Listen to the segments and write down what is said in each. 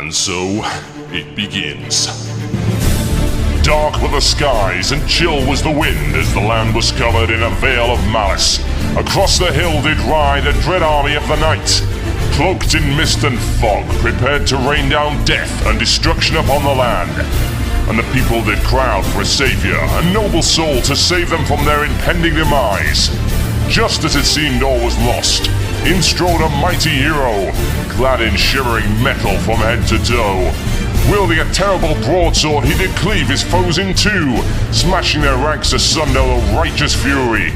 And so, it begins. Dark were the skies, and chill was the wind, as the land was covered in a veil of malice. Across the hill did ride a dread army of the night, cloaked in mist and fog, prepared to rain down death and destruction upon the land. And the people did crowd for a savior, a noble soul to save them from their impending demise. Just as it seemed all was lost, in strode a mighty hero, clad in shimmering metal from head to toe. Wielding a terrible broadsword, he did cleave his foes in two, smashing their ranks asunder with righteous fury.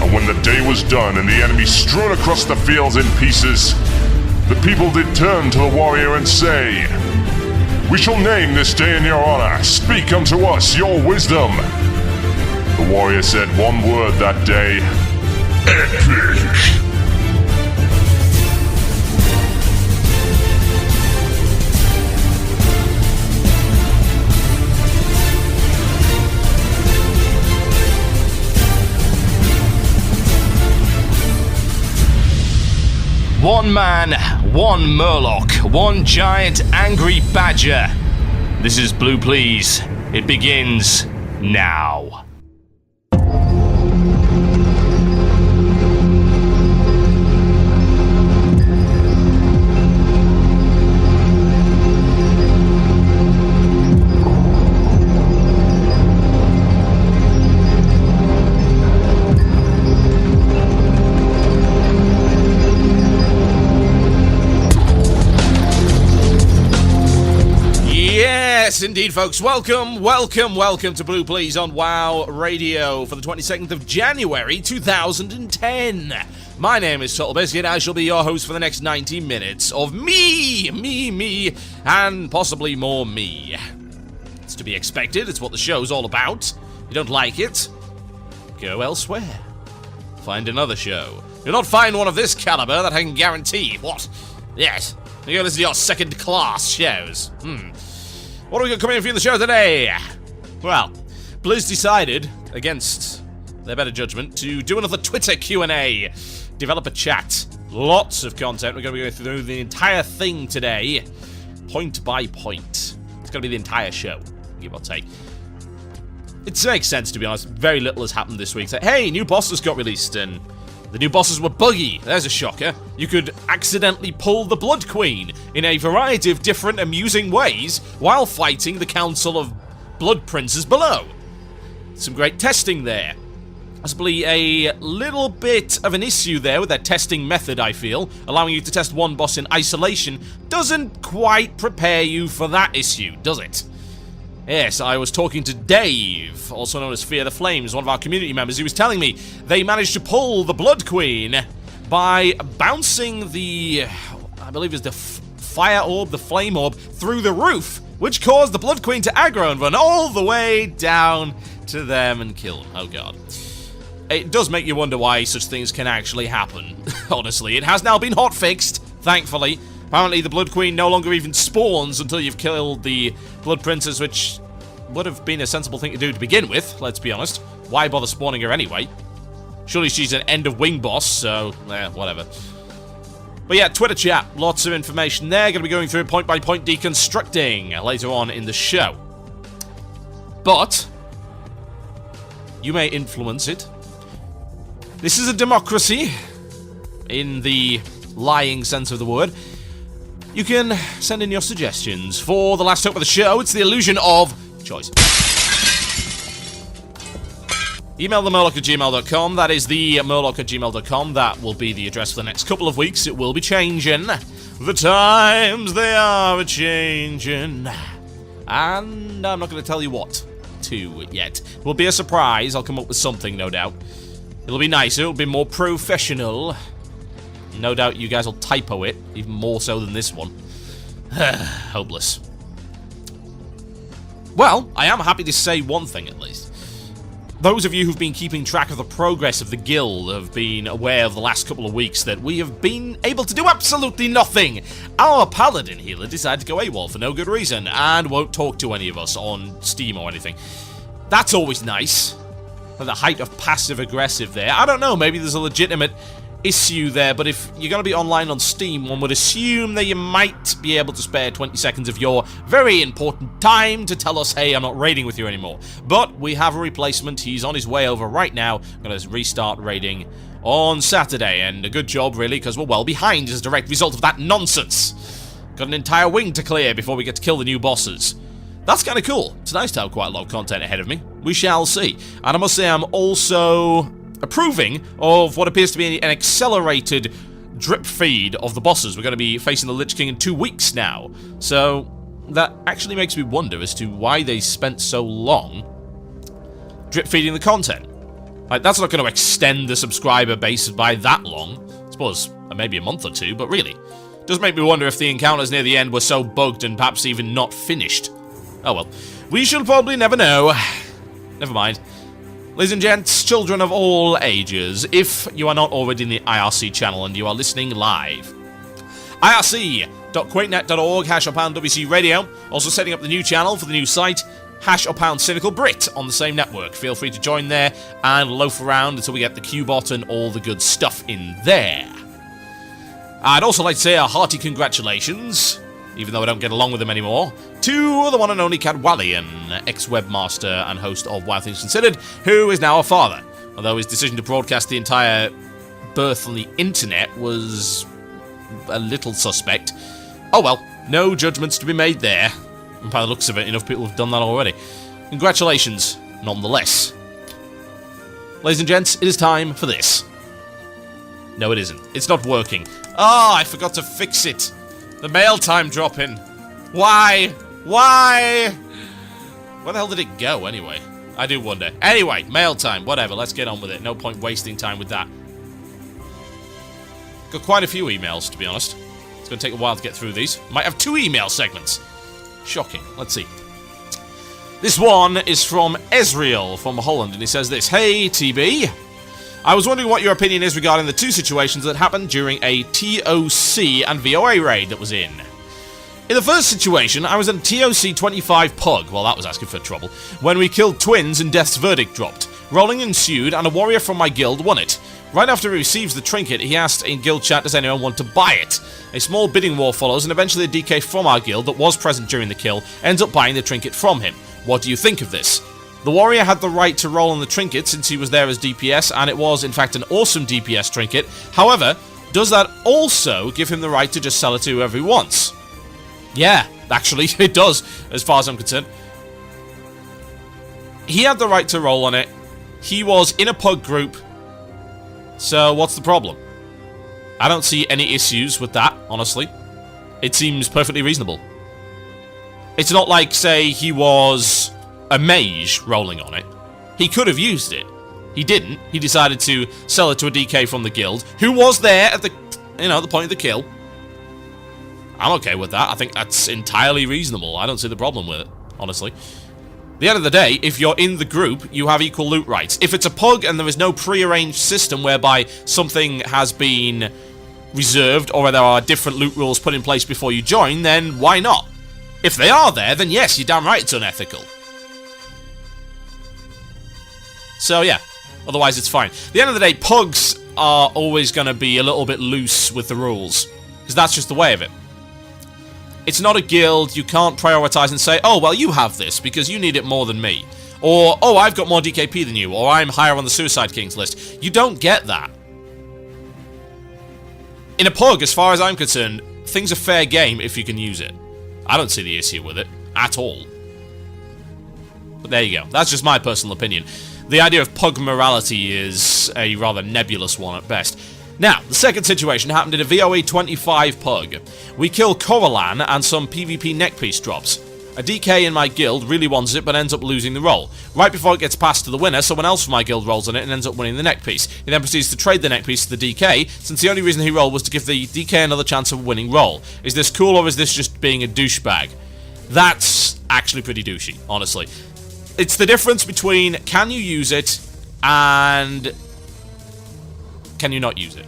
And when the day was done and the enemy strewn across the fields in pieces, the people did turn to the warrior and say, "We shall name this day in your honor. Speak unto us your wisdom." The warrior said one word that day: epic. One man, one murloc, one giant angry badger. This is Blue Please. It begins now. Yes, indeed, folks. Welcome to Blue Please on WoW Radio for the 22nd of January, 2010. My name is TotalBiscuit. I shall be your host for the next 90 minutes of me, and possibly more me. It's to be expected. It's what the show's all about. If you don't like it, go elsewhere. Find another show. You'll not find one of this caliber that I can guarantee. What? Yes. You're going to listen to your second-class shows. What are we got coming in for you in the show today? Well, Blizz decided, against their better judgment, to do another Twitter Q&A. Develop a chat. Lots of content. We're going to be going through the entire thing today, point by point. It's going to be the entire show, give or take. It makes sense, to be honest. Very little has happened this week. It's like, hey, new bosses got released, and the new bosses were buggy. There's a shocker. You could accidentally pull the Blood Queen in a variety of different amusing ways while fighting the Council of Blood Princes below. Some great testing there. Possibly a little bit of an issue there with their testing method, I feel. Allowing you to test one boss in isolation doesn't quite prepare you for that issue, does it? Yes, I was talking to Dave, also known as Fear the Flames, one of our community members. He was telling me they managed to pull the Blood Queen by bouncing the, I believe it's the fire orb, the flame orb, through the roof, which caused the Blood Queen to aggro and run all the way down to them and kill them. Oh god. It does make you wonder why such things can actually happen, honestly. It has now been hotfixed, thankfully. Apparently the Blood Queen no longer even spawns until you've killed the Blood Princess, which would have been a sensible thing to do to begin with, let's be honest. Why bother spawning her anyway? Surely she's an end of wing boss, so, whatever. But yeah, Twitter chat, lots of information there. Going to be going through point by point deconstructing later on in the show. But you may influence it. This is a democracy, in the lying sense of the word. You can send in your suggestions for the last hope of the show. It's the illusion of choice. Email themurloc@gmail.com. That is the murloc@gmail.com. That will be the address for the next couple of weeks. It will be changing. The times they are a-changing. And I'm not going to tell you what to yet. It will be a surprise. I'll come up with something, no doubt. It'll be nicer. It'll be more professional. No doubt you guys will typo it, even more so than this one. Hopeless. Well, I am happy to say one thing at least. Those of you who've been keeping track of the progress of the guild have been aware of the last couple of weeks that we have been able to do absolutely nothing. Our paladin healer decided to go AWOL for no good reason and won't talk to any of us on Steam or anything. That's always nice. At the height of passive-aggressive there. I don't know, maybe there's a legitimate issue there, but if you're going to be online on Steam, one would assume that you might be able to spare 20 seconds of your very important time to tell us, hey, I'm not raiding with you anymore. But we have a replacement. He's on his way over right now. I'm going to restart raiding on Saturday, and a good job, really, because we're well behind as a direct result of that nonsense. Got an entire wing to clear before we get to kill the new bosses. That's kind of cool. It's nice to have quite a lot of content ahead of me. We shall see. And I must say, I'm also approving of what appears to be an accelerated drip feed of the bosses. We're going to be facing the Lich King in 2 weeks now. So that actually makes me wonder as to why they spent so long drip feeding the content. Like, that's not going to extend the subscriber base by that long. I suppose maybe a month or two, but really, it does make me wonder if the encounters near the end were so bugged and perhaps even not finished. Oh well, we shall probably never know. Never mind. Ladies and gents, children of all ages, if you are not already in the IRC channel and you are listening live, irc.quakenet.org, #WC Radio, also setting up the new channel for the new site, #Cynical Brit on the same network. Feel free to join there and loaf around until we get the Q-bot and all the good stuff in there. I'd also like to say a hearty congratulations, even though I don't get along with him anymore, to the one and only Cadwallian, ex-webmaster and host of Wild Things Considered, who is now a father. Although his decision to broadcast the entire birth on the internet was a little suspect. Oh well, no judgments to be made there. And by the looks of it, enough people have done that already. Congratulations, nonetheless. Ladies and gents, it is time for this. No, it isn't. It's not working. Ah, I forgot to fix it. The mail time dropping. Why? Why? Where the hell did it go, anyway? I do wonder. Anyway, mail time. Whatever, let's get on with it. No point wasting time with that. Got quite a few emails, to be honest. It's going to take a while to get through these. Might have 2 email segments. Shocking. Let's see. This one is from Ezreal from Holland, and he says this. Hey, TB. I was wondering what your opinion is regarding the 2 situations that happened during a TOC and VOA raid that was in. In the first situation, I was in TOC 25 Pug, well that was asking for trouble, when we killed twins and Death's Verdict dropped. Rolling ensued and a warrior from my guild won it. Right after he receives the trinket, he asked in guild chat, does anyone want to buy it? A small bidding war follows and eventually a DK from our guild that was present during the kill ends up buying the trinket from him. What do you think of this? The warrior had the right to roll on the trinket since he was there as DPS, and it was in fact an awesome DPS trinket. However, does that also give him the right to just sell it to whoever he wants? Yeah, actually, it does, as far as I'm concerned. He had the right to roll on it. He was in a pug group. So what's the problem? I don't see any issues with that, honestly. It seems perfectly reasonable. It's not like, say, he was a mage rolling on it. He could have used it. He didn't. He decided to sell it to a DK from the guild, who was there at the, the point of the kill. I'm okay with that. I think that's entirely reasonable. I don't see the problem with it, honestly. At the end of the day, if you're in the group, you have equal loot rights. If it's a pug and there is no pre-arranged system whereby something has been reserved or there are different loot rules put in place before you join, then why not? If they are there, then yes, you're damn right it's unethical. So yeah, otherwise it's fine. At the end of the day, pugs are always going to be a little bit loose with the rules, because that's just the way of it. It's not a guild. You can't prioritize and say, oh, well, you have this because you need it more than me. Or, oh, I've got more DKP than you. Or I'm higher on the Suicide Kings list. You don't get that. In a pug, as far as I'm concerned, things are fair game if you can use it. I don't see the issue with it at all. But there you go. That's just my personal opinion. The idea of pug morality is a rather nebulous one at best. Now, the second situation happened in a VOA 25 pug. We kill Coralan and some PvP neckpiece drops. A DK in my guild really wants it but ends up losing the roll. Right before it gets passed to the winner, someone else from my guild rolls on it and ends up winning the neckpiece. He then proceeds to trade the neckpiece to the DK, since the only reason he rolled was to give the DK another chance of a winning roll. Is this cool or is this just being a douchebag? That's actually pretty douchey, honestly. It's the difference between can you use it and can you not use it?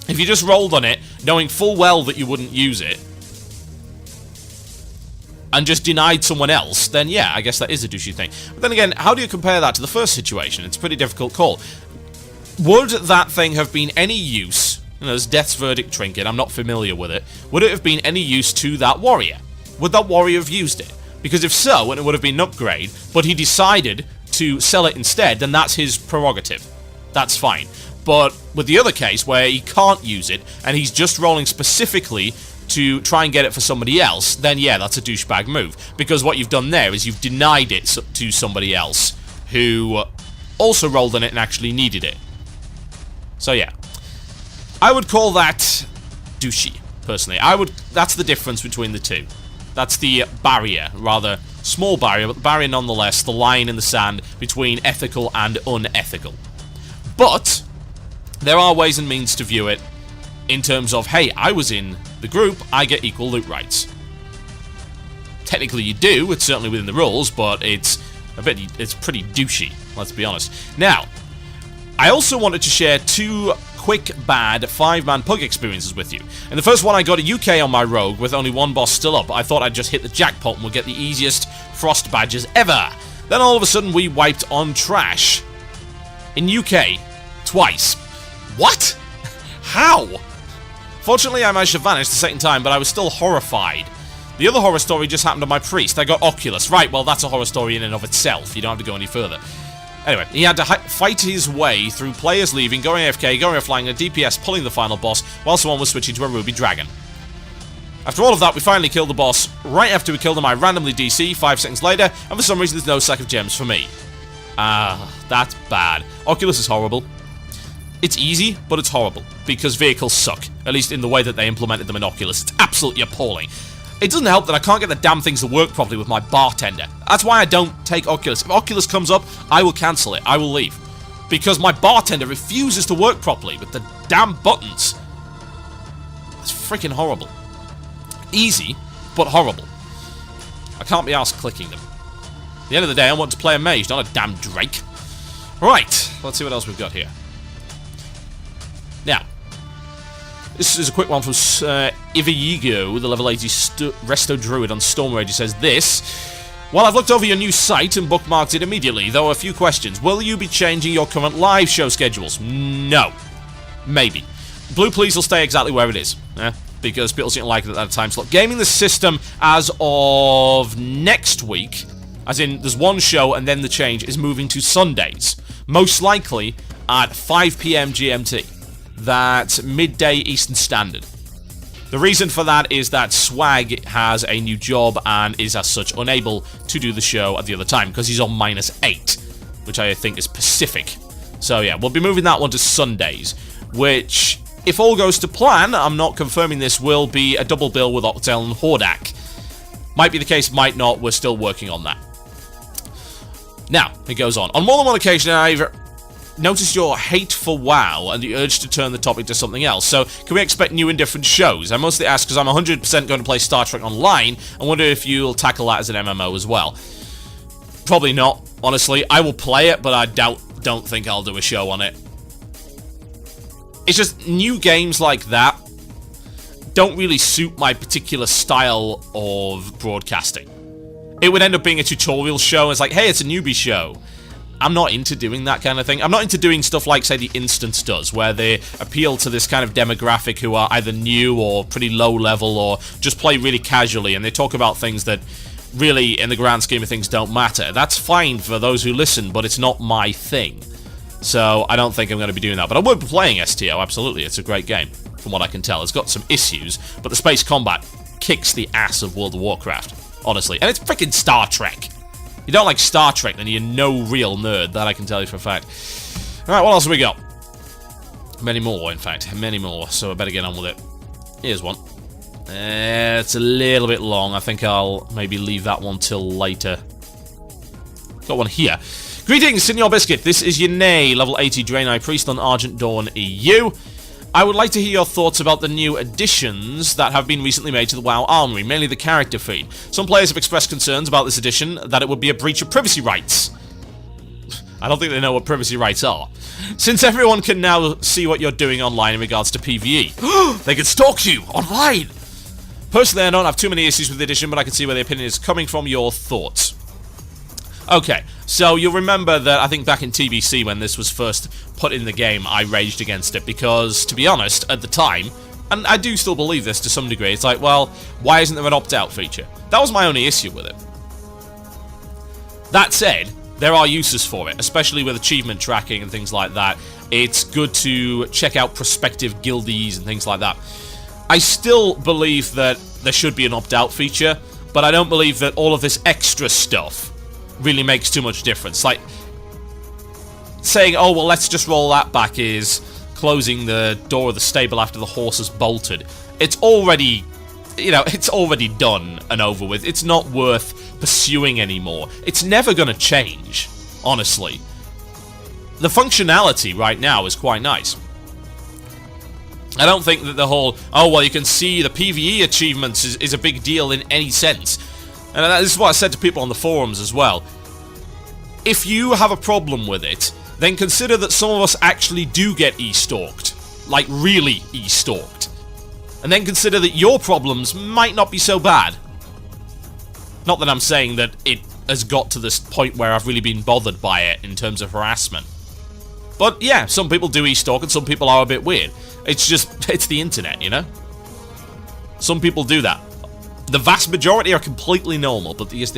If you just rolled on it, knowing full well that you wouldn't use it, and just denied someone else, then yeah, I guess that is a douchey thing. But then again, how do you compare that to the first situation? It's a pretty difficult call. Would that thing have been any use? You know, this Death's Verdict trinket, I'm not familiar with it. Would it have been any use to that warrior? Would that warrior have used it? Because if so, and it would have been an upgrade, but he decided to sell it instead, then that's his prerogative. That's fine. But with the other case, where he can't use it, and he's just rolling specifically to try and get it for somebody else, then yeah, that's a douchebag move. Because what you've done there is you've denied it to somebody else who also rolled on it and actually needed it. So yeah. I would call that douchey, personally. That's the difference between the two. That's the barrier, rather small barrier, but the barrier nonetheless, the line in the sand between ethical and unethical. But there are ways and means to view it in terms of, hey, I was in the group, I get equal loot rights. Technically you do, it's certainly within the rules, but it's pretty douchey, let's be honest. Now, I also wanted to share 2 quick, bad 5-man pug experiences with you. In the first one, I got a UK on my rogue with only 1 boss still up. I thought I'd just hit the jackpot and would get the easiest frost badges ever. Then all of a sudden, we wiped on trash. In UK. Twice. What? How? Fortunately, I managed to vanish the second time, but I was still horrified. The other horror story just happened to my priest. I got Oculus. Right, well, that's a horror story in and of itself. You don't have to go any further. Anyway, he had to fight his way through players leaving, going AFK, going offline, and DPS pulling the final boss, while someone was switching to a Ruby Dragon. After all of that, we finally killed the boss. Right after we killed him, I randomly DC 5 seconds later, and for some reason there's no sack of gems for me. That's bad. Oculus is horrible. It's easy, but it's horrible, because vehicles suck, at least in the way that they implemented them in Oculus. It's absolutely appalling. It doesn't help that I can't get the damn things to work properly with my bartender. That's why I don't take Oculus. If Oculus comes up, I will cancel it. I will leave. Because my bartender refuses to work properly with the damn buttons. It's freaking horrible. Easy, but horrible. I can't be arsed clicking them. At the end of the day, I want to play a mage, not a damn Drake. Right, let's see what else we've got here. Now, this is a quick one from Iviego, the level 80 Resto Druid on Storm Rage. He says this: well, I've looked over your new site and bookmarked it immediately, though a few questions. Will you be changing your current live show schedules? No. Maybe. Blue Please will stay exactly where it is, because people seem to like it at that time slot. Gaming the system as of next week, as in there's one show and then the change, is moving to Sundays. Most likely at 5 PM GMT. That's midday Eastern Standard. The reason for that is that Swag has a new job and is as such unable to do the show at the other time because he's on -8, which I think is Pacific. So yeah, we'll be moving that one to Sundays, which, if all goes to plan, I'm not confirming this, will be a double bill with Octel and Hordak. Might be the case, might not, we're still working on that. Now, it goes on. On more than one occasion, I've noticed your hate for WoW and the urge to turn the topic to something else. So, can we expect new and different shows? I mostly ask because I'm 100% going to play Star Trek Online and wonder if you'll tackle that as an MMO as well. Probably not, honestly. I will play it, but I don't think I'll do a show on it. It's just new games like that don't really suit my particular style of broadcasting. It would end up being a tutorial show. It's like, hey, it's a newbie show. I'm not into doing that kind of thing. I'm not into doing stuff like, say, The Instance does, where they appeal to this kind of demographic who are either new or pretty low level or just play really casually, and they talk about things that really, in the grand scheme of things, don't matter. That's fine for those who listen, but it's not my thing. So I don't think I'm going to be doing that. But I would be playing STO, absolutely. It's a great game, from what I can tell. It's got some issues, but the space combat kicks the ass of World of Warcraft, honestly. And it's freaking Star Trek. You don't like Star Trek, then you're no real nerd. That I can tell you for a fact. Alright, what else have we got? Many more, in fact. Many more, so I better get on with it. Here's one. It's a little bit long. I think I'll maybe leave that one till later. Got one here. Greetings, Cynical Biscuit. This is Yane, level 80 Draenei Priest on Argent Dawn EU. I would like to hear your thoughts about the new additions that have been recently made to the WoW Armoury, mainly the character feed. Some players have expressed concerns about this addition, that it would be a breach of privacy rights. I don't think they know what privacy rights are. Since everyone can now see what you're doing online in regards to PvE. They can stalk you online! Personally, I don't have too many issues with the addition, but I can see where the opinion is coming from. Your thoughts? Okay, so you'll remember that I think back in TBC when this was first put in the game, I raged against it because, to be honest, at the time, and I do still believe this to some degree, it's like, well, why isn't there an opt-out feature? That was my only issue with it. That said, there are uses for it, especially with achievement tracking and things like that. It's good to check out prospective guildies and things like that. I still believe that there should be an opt-out feature, but I don't believe that all of this extra stuff really makes too much difference. Like, saying, oh, well, let's just roll that back is closing the door of the stable after the horse has bolted. It's already, it's already done and over with. It's not worth pursuing anymore. It's never going to change, honestly. The functionality right now is quite nice. I don't think that the whole, oh, well, you can see the PvE achievements is a big deal in any sense. And this is what I said to people on the forums as well. If you have a problem with it, then consider that some of us actually do get e-stalked. Like, really e-stalked. And then consider that your problems might not be so bad. Not that I'm saying that it has got to this point where I've really been bothered by it in terms of harassment. But yeah, some people do e-stalk and some people are a bit weird. It's just, it's the internet, you know? Some people do that. The vast majority are completely normal, but there is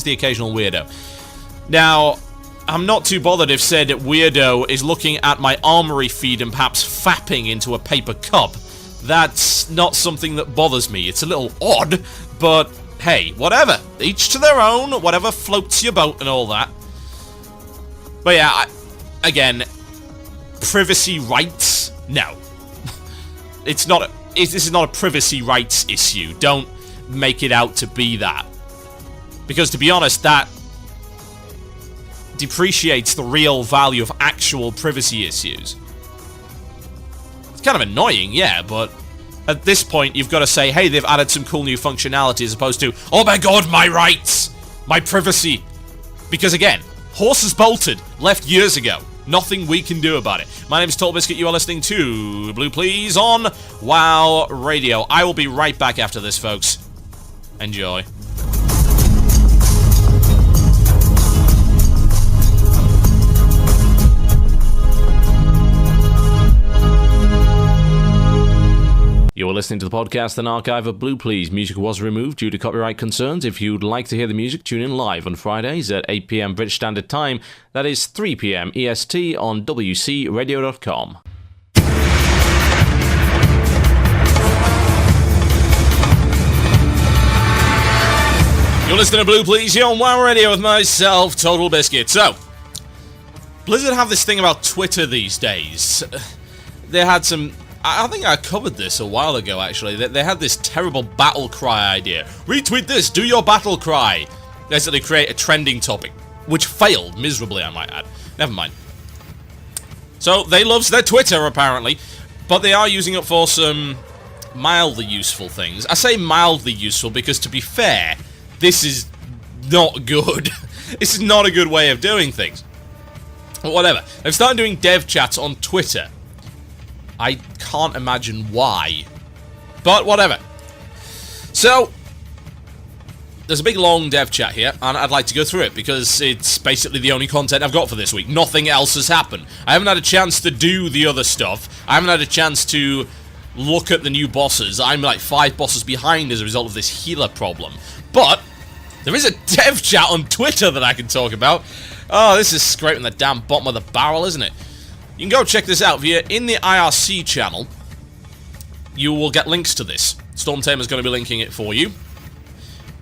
the occasional weirdo. Now, I'm not too bothered if said weirdo is looking at my armoury feed and perhaps fapping into a paper cup. That's not something that bothers me. It's a little odd, but hey, whatever. Each to their own, whatever floats your boat and all that. But yeah, again, privacy rights? No. This is not a privacy rights issue. Don't make it out to be that. Because to be honest, that depreciates the real value of actual privacy issues. It's kind of annoying, yeah, but at this point you've got to say, hey, they've added some cool new functionality as opposed to, oh my god, my rights! My privacy! Because again, horses bolted, left years ago. Nothing we can do about it. My name is TotalBiscuit, you are listening to Blue Please on WoW Radio. I will be right back after this, folks. Enjoy. You're listening to the podcast and archive of Blue Please. Music was removed due to copyright concerns. If you'd like to hear the music, tune in live on Fridays at 8 PM British Standard Time. That is 3 PM EST on WCRadio.com. You're listening to Blue Please here on WoW Radio with myself, TotalBiscuit. So, Blizzard have this thing about Twitter these days. They had some... I think I covered this a while ago, actually. They had this terrible battle cry idea. Retweet this, do your battle cry. Basically create a trending topic, which failed miserably, I might add. Never mind. So, they loves their Twitter, apparently, but they are using it for some mildly useful things. I say mildly useful because, to be fair, this is not good. This is not a good way of doing things. But whatever. They've started doing dev chats on Twitter. I can't imagine why. But whatever. So, there's a big long dev chat here, and I'd like to go through it, because it's basically the only content I've got for this week. Nothing else has happened. I haven't had a chance to do the other stuff. I haven't had a chance to look at the new bosses. I'm like 5 bosses behind as a result of this healer problem. But, there is a dev chat on Twitter that I can talk about. Oh, this is scraping the damn bottom of the barrel, isn't it? You can go check this out via in the IRC channel. You will get links to this. Stormtamer's going to be linking it for you.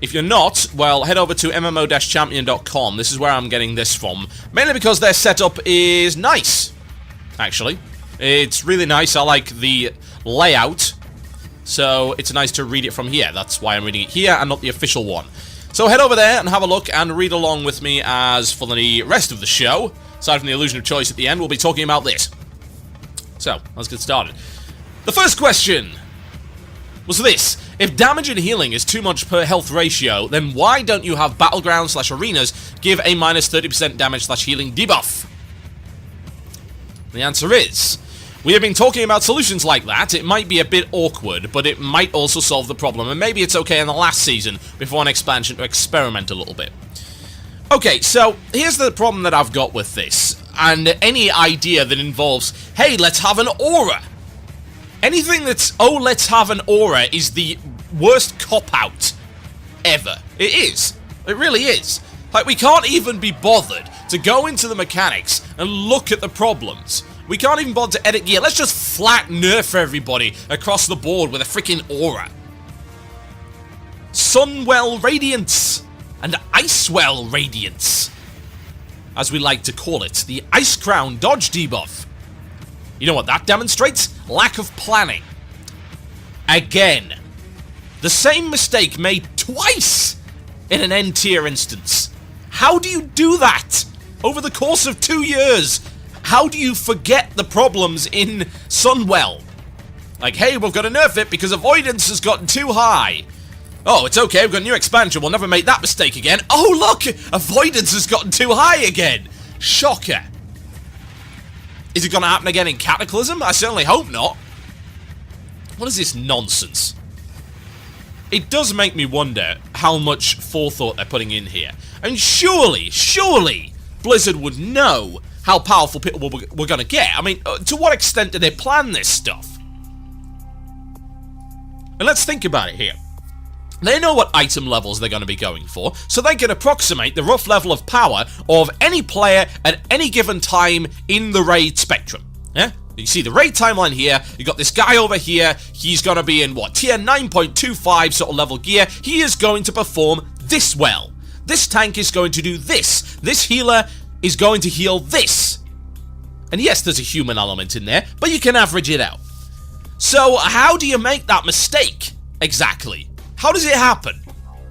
If you're not, well, head over to mmo-champion.com. This is where I'm getting this from. Mainly because their setup is nice, actually. It's really nice. I like the layout. So it's nice to read it from here. That's why I'm reading it here and not the official one. So head over there and have a look and read along with me as for the rest of the show. Aside from the illusion of choice at the end, we'll be talking about this. So, let's get started. The first question was this. If damage and healing is too much per health ratio, then why don't you have Battlegrounds/Arenas give a minus 30% damage/healing debuff? The answer is, we have been talking about solutions like that. It might be a bit awkward, but it might also solve the problem, and maybe it's okay in the last season before an expansion to experiment a little bit. Okay, so here's the problem that I've got with this, and any idea that involves, hey, let's have an aura. Anything that's, oh, let's have an aura is the worst cop-out ever. It is. It really is. Like, we can't even be bothered to go into the mechanics and look at the problems. We can't even bother to edit gear. Let's just flat nerf everybody across the board with a freaking aura. Sunwell Radiance and Icewell Radiance, as we like to call it, the Ice Crown dodge debuff. You know what that demonstrates? Lack of planning. Again, the same mistake made twice in an N-tier instance. How do you do that over the course of 2 years? How do you forget the problems in Sunwell? Like, hey, we've got to nerf it because avoidance has gotten too high. Oh, it's okay, we've got a new expansion, we'll never make that mistake again. Oh, look! Avoidance has gotten too high again! Shocker. Is it going to happen again in Cataclysm? I certainly hope not. What is this nonsense? It does make me wonder how much forethought they're putting in here. And surely, Blizzard would know how powerful people we're going to get. I mean, to what extent do they plan this stuff? And let's think about it here. They know what item levels they're going to be going for, so they can approximate the rough level of power of any player at any given time in the raid spectrum. Yeah? You see the raid timeline here, you got this guy over here, he's going to be in, what, tier 9.25 sort of level gear. He is going to perform this well. This tank is going to do this. This healer is going to heal this. And yes, there's a human element in there, but you can average it out. So how do you make that mistake exactly? How does it happen?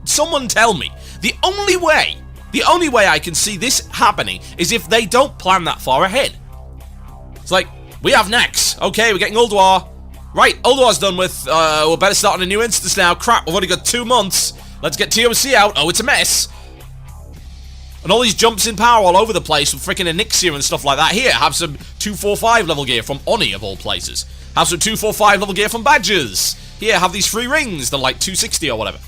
Someone tell me. The only way I can see this happening is if they don't plan that far ahead. It's like, we have Nex. Okay, we're getting Ulduar. Right, Ulduar's done with. We'll better start on a new instance now. Crap, we've only got 2 months. Let's get TOC out. Oh, it's a mess. And all these jumps in power all over the place with freaking Elixir and stuff like that. Here, have some 245 level gear from Oni of all places. Have some 245 level gear from Badgers. Here, have these 3 rings. They're like 260 or whatever.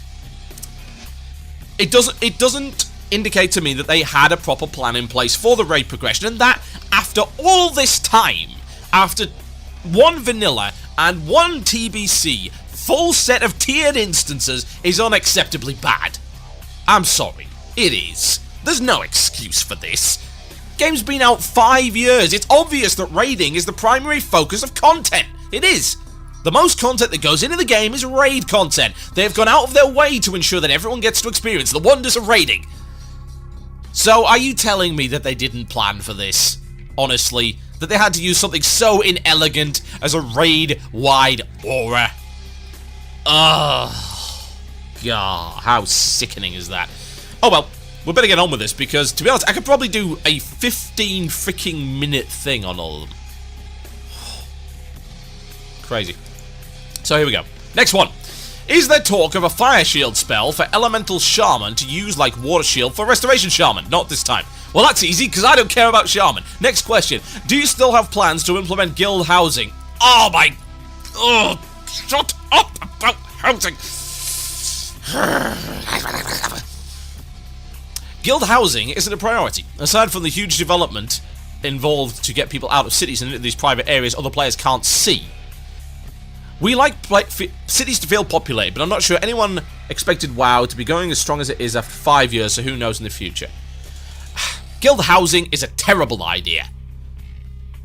It doesn't indicate to me that they had a proper plan in place for the raid progression, and that after all this time, after 1 vanilla and 1 TBC, full set of tiered instances is unacceptably bad. I'm sorry, it is. There's no excuse for this. Game's been out 5 years. It's obvious that raiding is the primary focus of content. It is. The most content that goes into the game is raid content. They've gone out of their way to ensure that everyone gets to experience the wonders of raiding. So are you telling me that they didn't plan for this? Honestly, that they had to use something so inelegant as a raid-wide aura? Ugh. God, how sickening is that? Oh well, we better get on with this because, to be honest, I could probably do a 15 freaking minute thing on all of them. Crazy. So here we go. Next one. Is there talk of a fire shield spell for elemental shaman to use like water shield for restoration shaman? Not this time. Well, that's easy because I don't care about shaman. Next question. Do you still have plans to implement guild housing? Oh my... Oh, shut up about housing. Guild housing isn't a priority. Aside from the huge development involved to get people out of cities and into these private areas other players can't see. We like cities to feel populated, but I'm not sure anyone expected WoW to be going as strong as it is after 5 years, so who knows in the future. Guild housing is a terrible idea.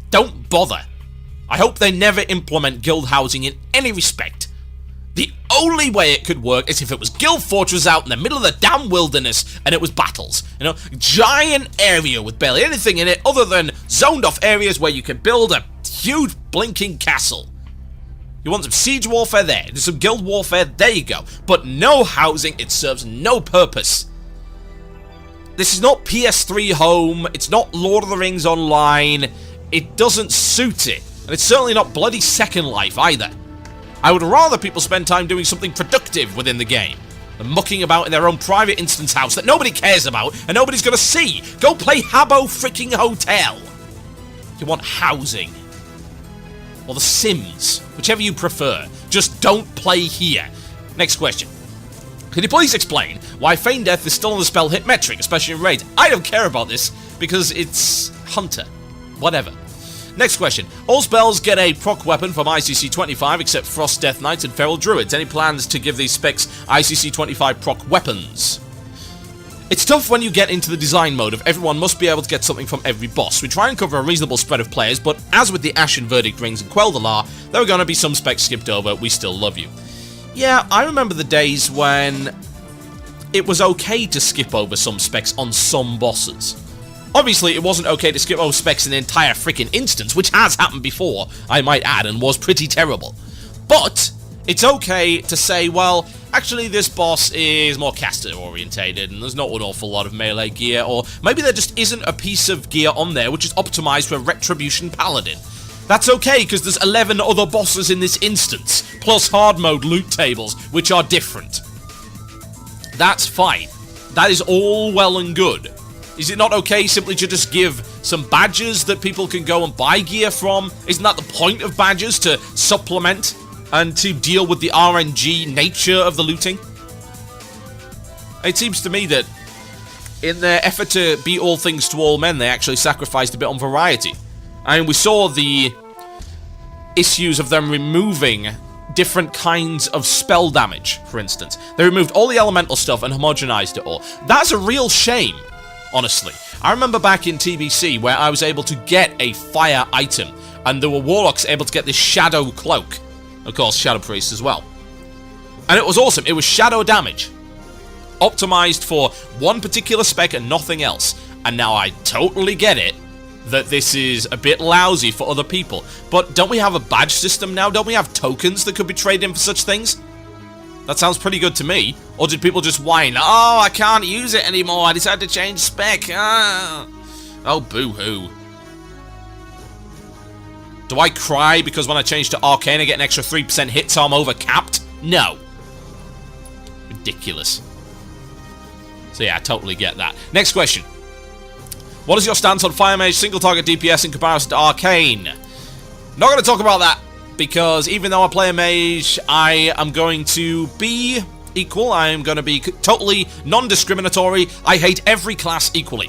Don't bother. I hope they never implement guild housing in any respect. The only way it could work is if it was Guild Fortress out in the middle of the damn wilderness and it was battles. You know, giant area with barely anything in it other than zoned off areas where you can build a huge blinking castle. You want some siege warfare there, there's some guild warfare, there you go. But no housing, it serves no purpose. This is not PS3 Home, it's not Lord of the Rings Online, it doesn't suit it. And it's certainly not bloody Second Life either. I would rather people spend time doing something productive within the game than mucking about in their own private instance house that nobody cares about and nobody's gonna see. Go play Habbo freaking Hotel. You want housing. Or The Sims, whichever you prefer. Just don't play here. Next question. Can you please explain why Feign Death is still on the spell hit metric, especially in raids? I don't care about this, because it's Hunter. Whatever. Next question. All spells get a proc weapon from ICC 25 except Frost Death Knights and Feral Druids. Any plans to give these specs ICC 25 proc weapons? It's tough when you get into the design mode of everyone must be able to get something from every boss. We try and cover a reasonable spread of players, but as with the Ashen Verdict Rings and Quel'Dalar, there are going to be some specs skipped over. We still love you. Yeah, I remember the days when it was okay to skip over some specs on some bosses. Obviously, it wasn't okay to skip over specs in an entire freaking instance, which has happened before, I might add, and was pretty terrible. But it's okay to say, well, actually this boss is more caster-orientated, and there's not an awful lot of melee gear, or maybe there just isn't a piece of gear on there which is optimized for a Retribution Paladin. That's okay, because there's 11 other bosses in this instance, plus hard mode loot tables, which are different. That's fine. That is all well and good. Is it not okay simply to just give some badges that people can go and buy gear from? Isn't that the point of badges, to supplement and to deal with the RNG nature of the looting? It seems to me that in their effort to be all things to all men, they actually sacrificed a bit on variety. I mean, we saw the issues of them removing different kinds of spell damage, for instance. They removed all the elemental stuff and homogenized it all. That's a real shame, honestly. I remember back in TBC where I was able to get a fire item, and there were warlocks able to get this shadow cloak. Of course, shadow priests as well. And it was awesome. It was shadow damage, optimized for one particular spec and nothing else. And now I totally get it that this is a bit lousy for other people. But don't we have a badge system now? Don't we have tokens that could be traded in for such things? That sounds pretty good to me. Or did people just whine, oh, I can't use it anymore, I decided to change spec. Ah. Oh, boo-hoo. Do I cry because when I change to Arcane I get an extra 3% hit so I'm overcapped? No. Ridiculous. So yeah, I totally get that. Next question. What is your stance on Fire Mage single target DPS in comparison to Arcane? Not going to talk about that, because even though I play a mage, I am going to be equal. I am going to be totally non-discriminatory. I hate every class equally.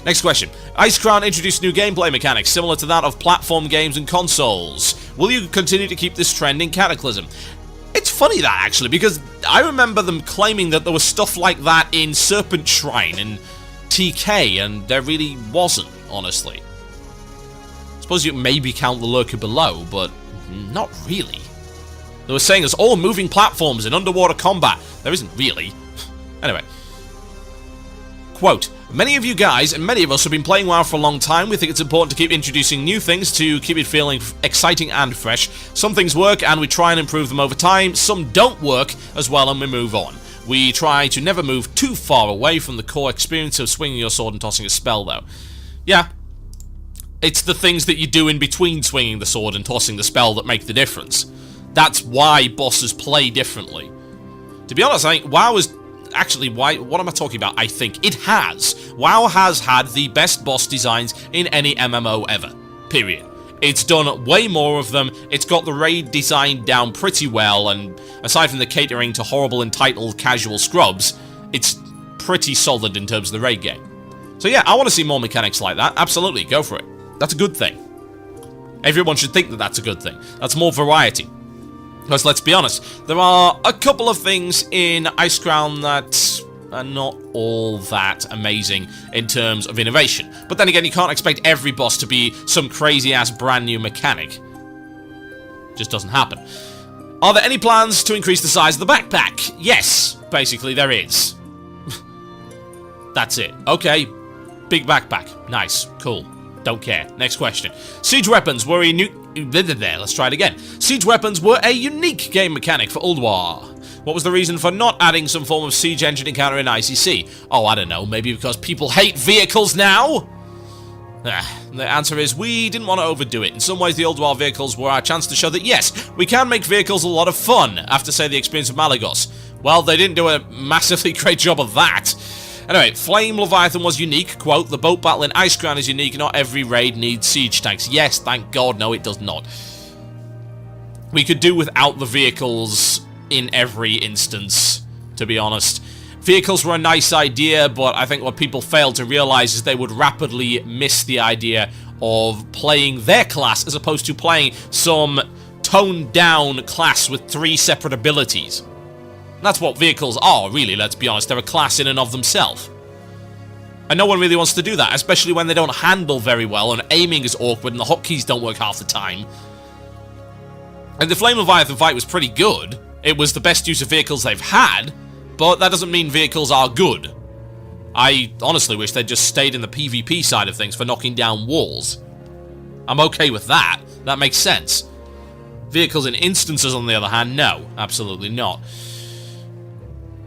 Next question. Icecrown introduced new gameplay mechanics similar to that of platform games and consoles. Will you continue to keep this trend in Cataclysm? It's funny that, actually, because I remember them claiming that there was stuff like that in Serpent Shrine and TK, and there really wasn't, honestly. I suppose you can maybe count the Lurker Below, but not really. They were saying there's all moving platforms in underwater combat. There isn't really. Anyway. Quote, many of you guys and many of us have been playing WoW for a long time. We think it's important to keep introducing new things to keep it feeling exciting and fresh. Some things work and we try and improve them over time. Some don't work as well and we move on. We try to never move too far away from the core experience of swinging your sword and tossing a spell, though. Yeah. It's the things that you do in between swinging the sword and tossing the spell that make the difference. That's why bosses play differently. To be honest, I think WoW is... Actually, what am I talking about? I think it has. WoW has had the best boss designs in any MMO ever. Period. It's done way more of them, it's got the raid design down pretty well, and aside from the catering to horrible entitled casual scrubs, it's pretty solid in terms of the raid game. So yeah, I want to see more mechanics like that. Absolutely, go for it. That's a good thing. Everyone should think that that's a good thing. That's more variety. Because let's be honest, there are a couple of things in Icecrown that are not all that amazing in terms of innovation. But then again, you can't expect every boss to be some crazy-ass brand new mechanic. Just doesn't happen. Are there any plans to increase the size of the backpack? Yes, basically there is. That's it. Okay, big backpack. Nice, cool. Don't care. Next question. Siege weapons were a Let's try it again. Siege weapons were a unique game mechanic for Ulduar. What was the reason for not adding some form of siege engine encounter in ICC? Oh, I don't know. Maybe because people hate vehicles now? The answer is we didn't want to overdo it. In some ways, the Ulduar vehicles were our chance to show that, yes, we can make vehicles a lot of fun, after, say, the experience of Malagos. Well, they didn't do a massively great job of that. Anyway, Flame Leviathan was unique. Quote, the boat battle in Icecrown is unique. Not every raid needs siege tanks. Yes, thank God, no, it does not. We could do without the vehicles in every instance to be honest. Vehicles were a nice idea, but I think what people failed to realize is they would rapidly miss the idea of playing their class as opposed to playing some toned-down class with 3 separate abilities. That's what vehicles are, really, let's be honest. They're a class in and of themselves. And no one really wants to do that, especially when they don't handle very well and aiming is awkward and the hotkeys don't work half the time. And the Flame Leviathan fight was pretty good. It was the best use of vehicles they've had, but that doesn't mean vehicles are good. I honestly wish they'd just stayed in the PvP side of things for knocking down walls. I'm okay with that. That makes sense. Vehicles in instances, on the other hand, no, absolutely not.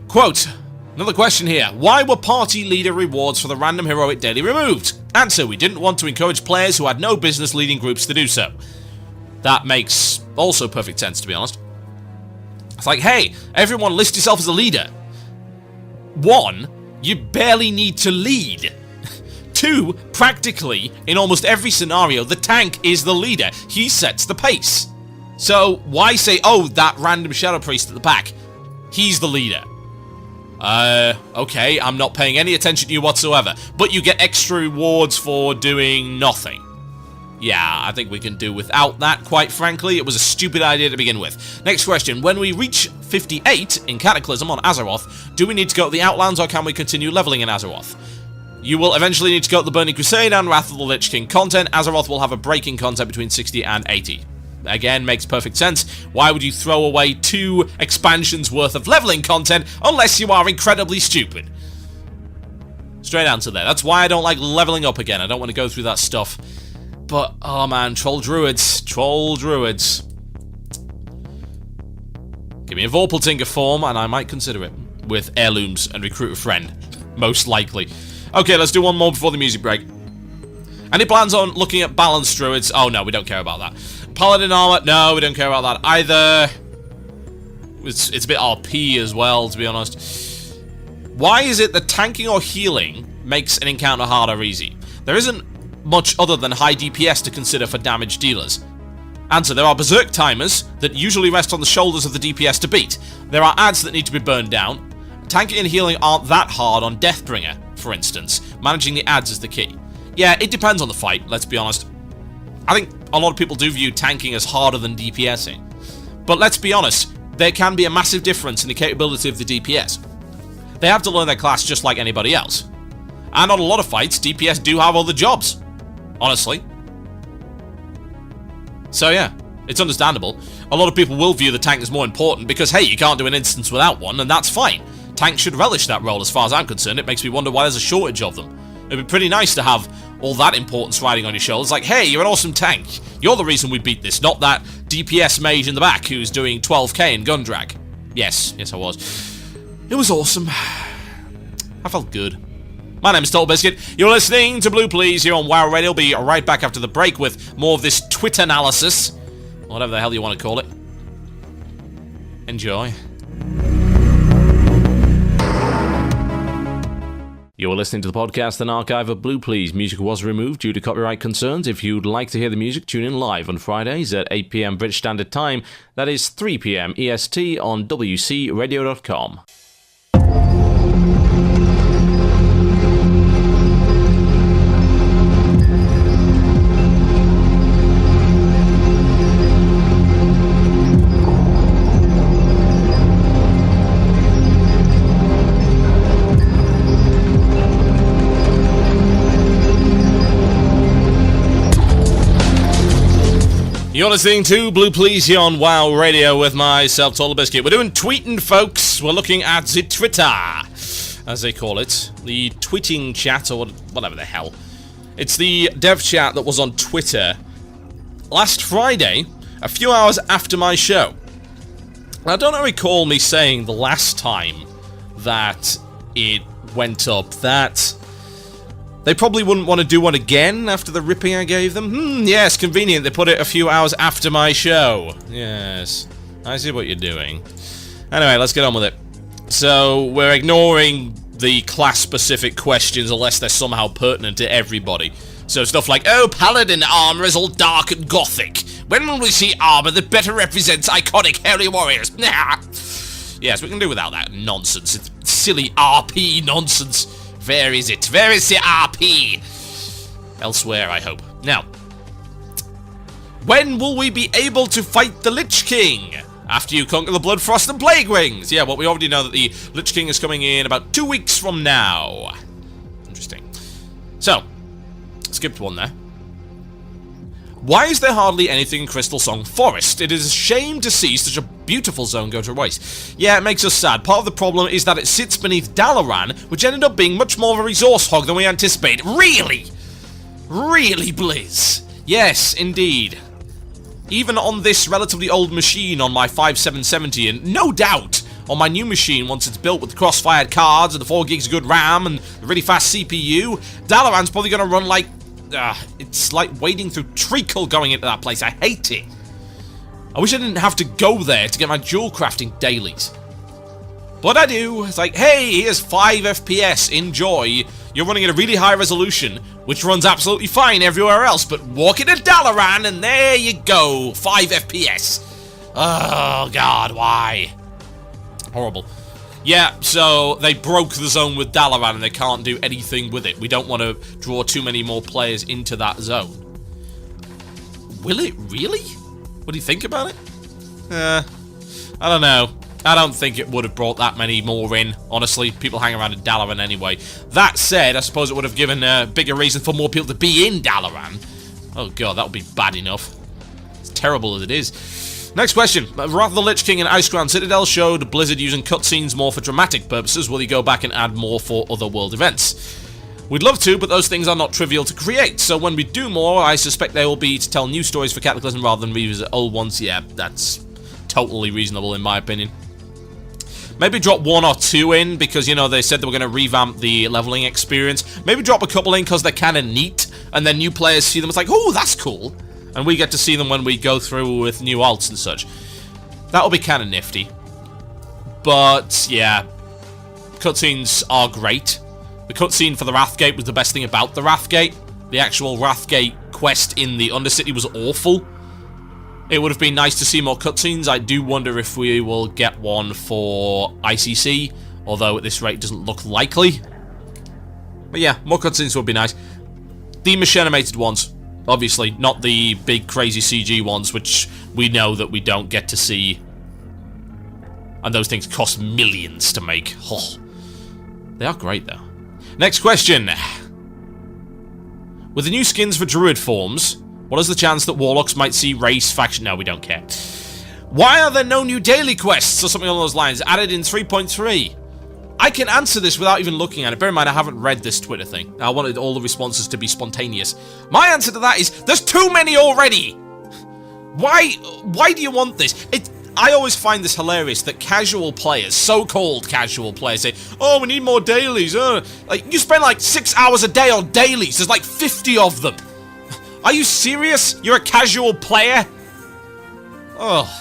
Quote, another question here. Why were party leader rewards for the random heroic daily removed? Answer, we didn't want to encourage players who had no business leading groups to do so. That makes also perfect sense, to be honest. It's like, hey, everyone list yourself as a leader. 1, you barely need to lead. 2, practically, in almost every scenario, the tank is the leader. He sets the pace. So, why say, oh, that random Shadow Priest at the back? He's the leader. Okay, I'm not paying any attention to you whatsoever. But you get extra rewards for doing nothing. Yeah, I think we can do without that, quite frankly. It was a stupid idea to begin with. Next question. When we reach 58 in Cataclysm on Azeroth, do we need to go to the Outlands or can we continue leveling in Azeroth? You will eventually need to go to the Burning Crusade and Wrath of the Lich King content. Azeroth will have a breaking content between 60 and 80. Again, makes perfect sense. Why would you throw away 2 expansions worth of leveling content unless you are incredibly stupid? Straight answer there. That's why I don't like leveling up again. I don't want to go through that stuff. But, oh man, Troll Druids. Troll Druids. Give me a Vorpaltinger form and I might consider it. With heirlooms and recruit a friend. Most likely. Okay, let's do one more before the music break. Any plans on looking at balanced druids? Oh no, we don't care about that. Paladin armor? No, we don't care about that either. It's a bit RP as well, to be honest. Why is it that tanking or healing makes an encounter hard or easy? There isn't much other than high DPS to consider for damage dealers. Answer, there are berserk timers that usually rest on the shoulders of the DPS to beat. There are adds that need to be burned down. Tanking and healing aren't that hard on Deathbringer, for instance. Managing the adds is the key. Yeah, it depends on the fight, let's be honest. I think a lot of people do view tanking as harder than DPSing. But let's be honest, there can be a massive difference in the capability of the DPS. They have to learn their class just like anybody else. And on a lot of fights, DPS do have other jobs. Honestly. So yeah, it's understandable. A lot of people will view the tank as more important because, hey, you can't do an instance without one, and that's fine. Tanks should relish that role as far as I'm concerned. It makes me wonder why there's a shortage of them. It'd be pretty nice to have all that importance riding on your shoulders. Like, hey, you're an awesome tank. You're the reason we beat this, not that DPS mage in the back who's doing 12k in gun drag. Yes, I was. It was awesome. I felt good. My name is TotalBiscuit. You're listening to Blue Please here on WoW Radio. I'll be right back after the break with more of this Twitter analysis. Whatever the hell you want to call it. Enjoy. You're listening to the podcast and archive of Blue Please. Music was removed due to copyright concerns. If you'd like to hear the music, tune in live on Fridays at 8 PM British Standard Time. That is 3 PM EST on WCRadio.com. You're listening to Blue Please here on WoW Radio with myself, TotalBiscuit. We're doing tweeting, folks. We're looking at the Twitter, as they call it. The tweeting chat, or whatever the hell. It's the dev chat that was on Twitter last Friday, a few hours after my show. Now, don't I recall me saying the last time that it went up that they probably wouldn't want to do one again after the ripping I gave them? Yes, convenient. They put it a few hours after my show. Yes, I see what you're doing. Anyway, let's get on with it. So, we're ignoring the class-specific questions unless they're somehow pertinent to everybody. So stuff like, oh, Paladin armor is all dark and gothic. When will we see armor that better represents iconic hairy warriors? Nah. Yes, we can do without that nonsense. It's silly RP nonsense. Where is it? Where is the RP? Elsewhere, I hope. Now, when will we be able to fight the Lich King? After you conquer the Bloodfrost and Plague Wings. Yeah, well, we already know that the Lich King is coming in about 2 weeks from now. Interesting. So, skipped one there. Why is there hardly anything in Crystal Song Forest? It is a shame to see such a beautiful zone go to waste. Yeah, it makes us sad. Part of the problem is that it sits beneath Dalaran, which ended up being much more of a resource hog than we anticipated. Really? Really, Blizz? Yes, indeed. Even on this relatively old machine on my 5770, and no doubt on my new machine once it's built with the cross-fired cards and the 4 gigs of good RAM and the really fast CPU, Dalaran's probably going to run like... it's like wading through treacle going into that place. I hate it. I wish I didn't have to go there to get my jewel crafting dailies. But I do. It's like, hey, here's 5 FPS. Enjoy. You're running at a really high resolution, which runs absolutely fine everywhere else, but walk into Dalaran and there you go. 5 FPS. Oh, God, why? Horrible. Yeah, so they broke the zone with Dalaran and they can't do anything with it. We don't want to draw too many more players into that zone. Will it really? What do you think about it? I don't know. I don't think it would have brought that many more in, honestly. People hang around in Dalaran anyway. That said, I suppose it would have given a bigger reason for more people to be in Dalaran. Oh god, that would be bad enough. It's terrible as it is. Next question. Wrath of the Lich King and Icecrown Citadel showed Blizzard using cutscenes more for dramatic purposes. Will he go back and add more for other world events? We'd love to, but those things are not trivial to create. So when we do more, I suspect they will be to tell new stories for Cataclysm rather than revisit old ones. Yeah, that's totally reasonable in my opinion. Maybe drop 1 or 2 in, because, you know, they said they were going to revamp the leveling experience. Maybe drop a couple in, because they're kind of neat, and then new players see them, it's like, oh, that's cool. And we get to see them when we go through with new alts and such. That'll be kind of nifty. But, yeah, cutscenes are great. The cutscene for the Wrathgate was the best thing about the Wrathgate. The actual Wrathgate quest in the Undercity was awful. It would have been nice to see more cutscenes. I do wonder if we will get one for ICC, although at this rate it doesn't look likely. But yeah, more cutscenes would be nice. The machinimated ones, obviously, not the big crazy CG ones, which we know that we don't get to see. And those things cost millions to make. Oh, they are great though. Next question. With the new skins for Druid forms, what is the chance that Warlocks might see race, faction? No, we don't care. Why are there no new daily quests or something along those lines added in 3.3? I can answer this without even looking at it. Bear in mind, I haven't read this Twitter thing. I wanted all the responses to be spontaneous. My answer to that is, there's too many already! Why do you want this? I always find this hilarious that casual players, so-called casual players, say, oh, we need more dailies. Like, you spend like 6 hours a day on dailies. There's like 50 of them. Are you serious? You're a casual player? Oh,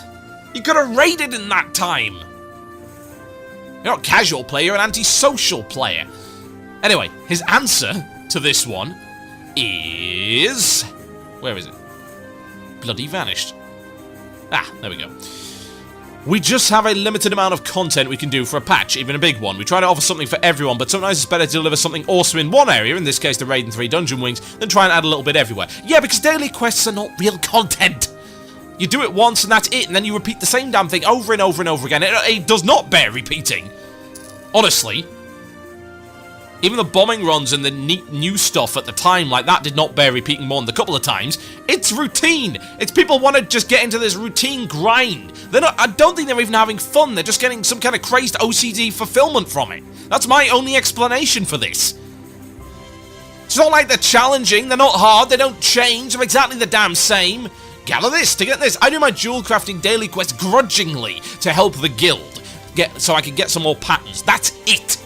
you could have raided in that time. You're not a casual player, you're an antisocial player. Anyway, his answer to this one is... Where is it? Bloody vanished. Ah, there we go. We just have a limited amount of content we can do for a patch, even a big one. We try to offer something for everyone, but sometimes it's better to deliver something awesome in one area, in this case the Raid and 3 Dungeon Wings, than try and add a little bit everywhere. Yeah, because daily quests are not real content. You do it once and that's it, and then you repeat the same damn thing over and over and over again. It does not bear repeating. Honestly. Even the bombing runs and the neat new stuff at the time like that did not bear repeating more than a couple of times. It's routine. It's people want to just get into this routine grind. They're not, I don't think they're even having fun. They're just getting some kind of crazed OCD fulfillment from it. That's my only explanation for this. It's not like they're challenging. They're not hard. They don't change. They're exactly the damn same. Gather this to get this. I do my jewel crafting daily quest grudgingly to help the guild. So I can get some more patterns. That's it.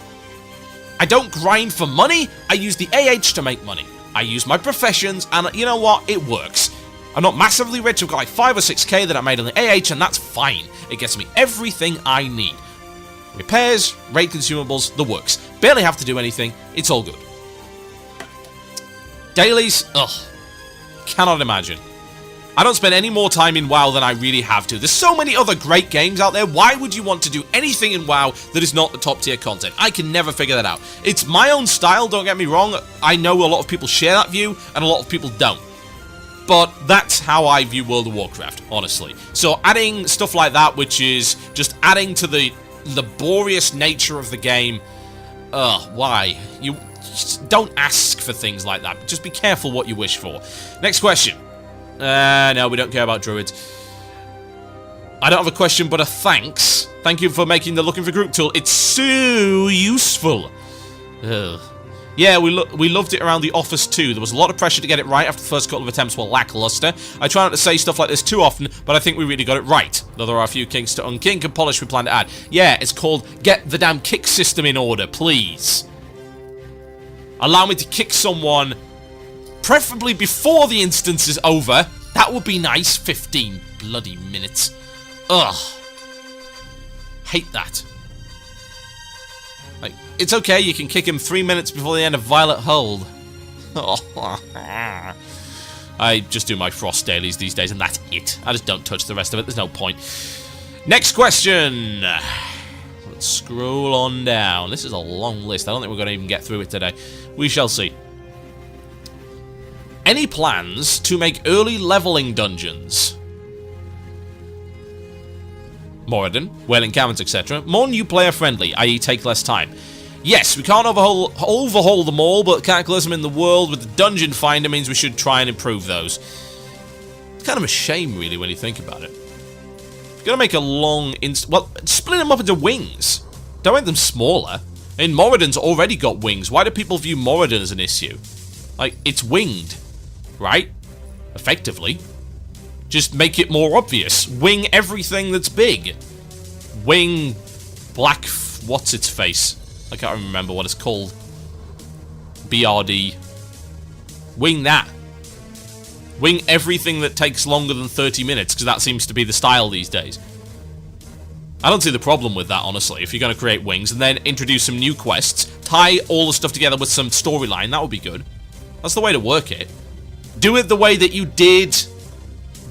I don't grind for money, I use the AH to make money. I use my professions, and you know what? It works. I'm not massively rich, I've got like 5 or 6k that I made on the AH, and that's fine. It gets me everything I need. Repairs, raid consumables, the works. Barely have to do anything, it's all good. Dailies, ugh. Cannot imagine. I don't spend any more time in WoW than I really have to. There's so many other great games out there. Why would you want to do anything in WoW that is not the top tier content? I can never figure that out. It's my own style, don't get me wrong. I know a lot of people share that view, and a lot of people don't. But that's how I view World of Warcraft, honestly. So adding stuff like that, which is just adding to the laborious nature of the game, why? You just don't ask for things like that. Just be careful what you wish for. Next question. No, we don't care about druids. I don't have a question, but a thanks. Thank you for making the looking for group tool. It's so useful. Ugh. Yeah, we loved it around the office too. There was a lot of pressure to get it right after the first couple of attempts were lackluster. I try not to say stuff like this too often, but I think we really got it right. Though there are a few kinks to unkink and polish we plan to add. Yeah, it's called get the damn kick system in order, please. Allow me to kick someone, preferably before the instance is over. That would be nice. 15 bloody minutes. Ugh. Hate that. Like, it's okay, you can kick him 3 minutes before the end of Violet Hold. I just do my Frost dailies these days, and that's it. I just don't touch the rest of it, there's no point. Next question. Let's scroll on down. This is a long list. I don't think we're going to even get through it today. We shall see. Any plans to make early leveling dungeons? Moradin, Wailing Caverns, etc. More new player friendly, i.e. take less time. Yes, we can't overhaul them all, but Cataclysm in the world with the Dungeon Finder means we should try and improve those. It's kind of a shame, really, when you think about it. You're gonna make a long well, split them up into wings. Don't make them smaller. And Moradin's already got wings. Why do people view Moradin as an issue? Like, it's winged, right? Effectively. Just make it more obvious. Wing everything that's big. Wing black... what's its face? I can't remember what it's called. BRD. Wing that. Wing everything that takes longer than 30 minutes, because that seems to be the style these days. I don't see the problem with that, honestly. If you're going to create wings and then introduce some new quests, tie all the stuff together with some storyline, that would be good. That's the way to work it. Do it the way that you did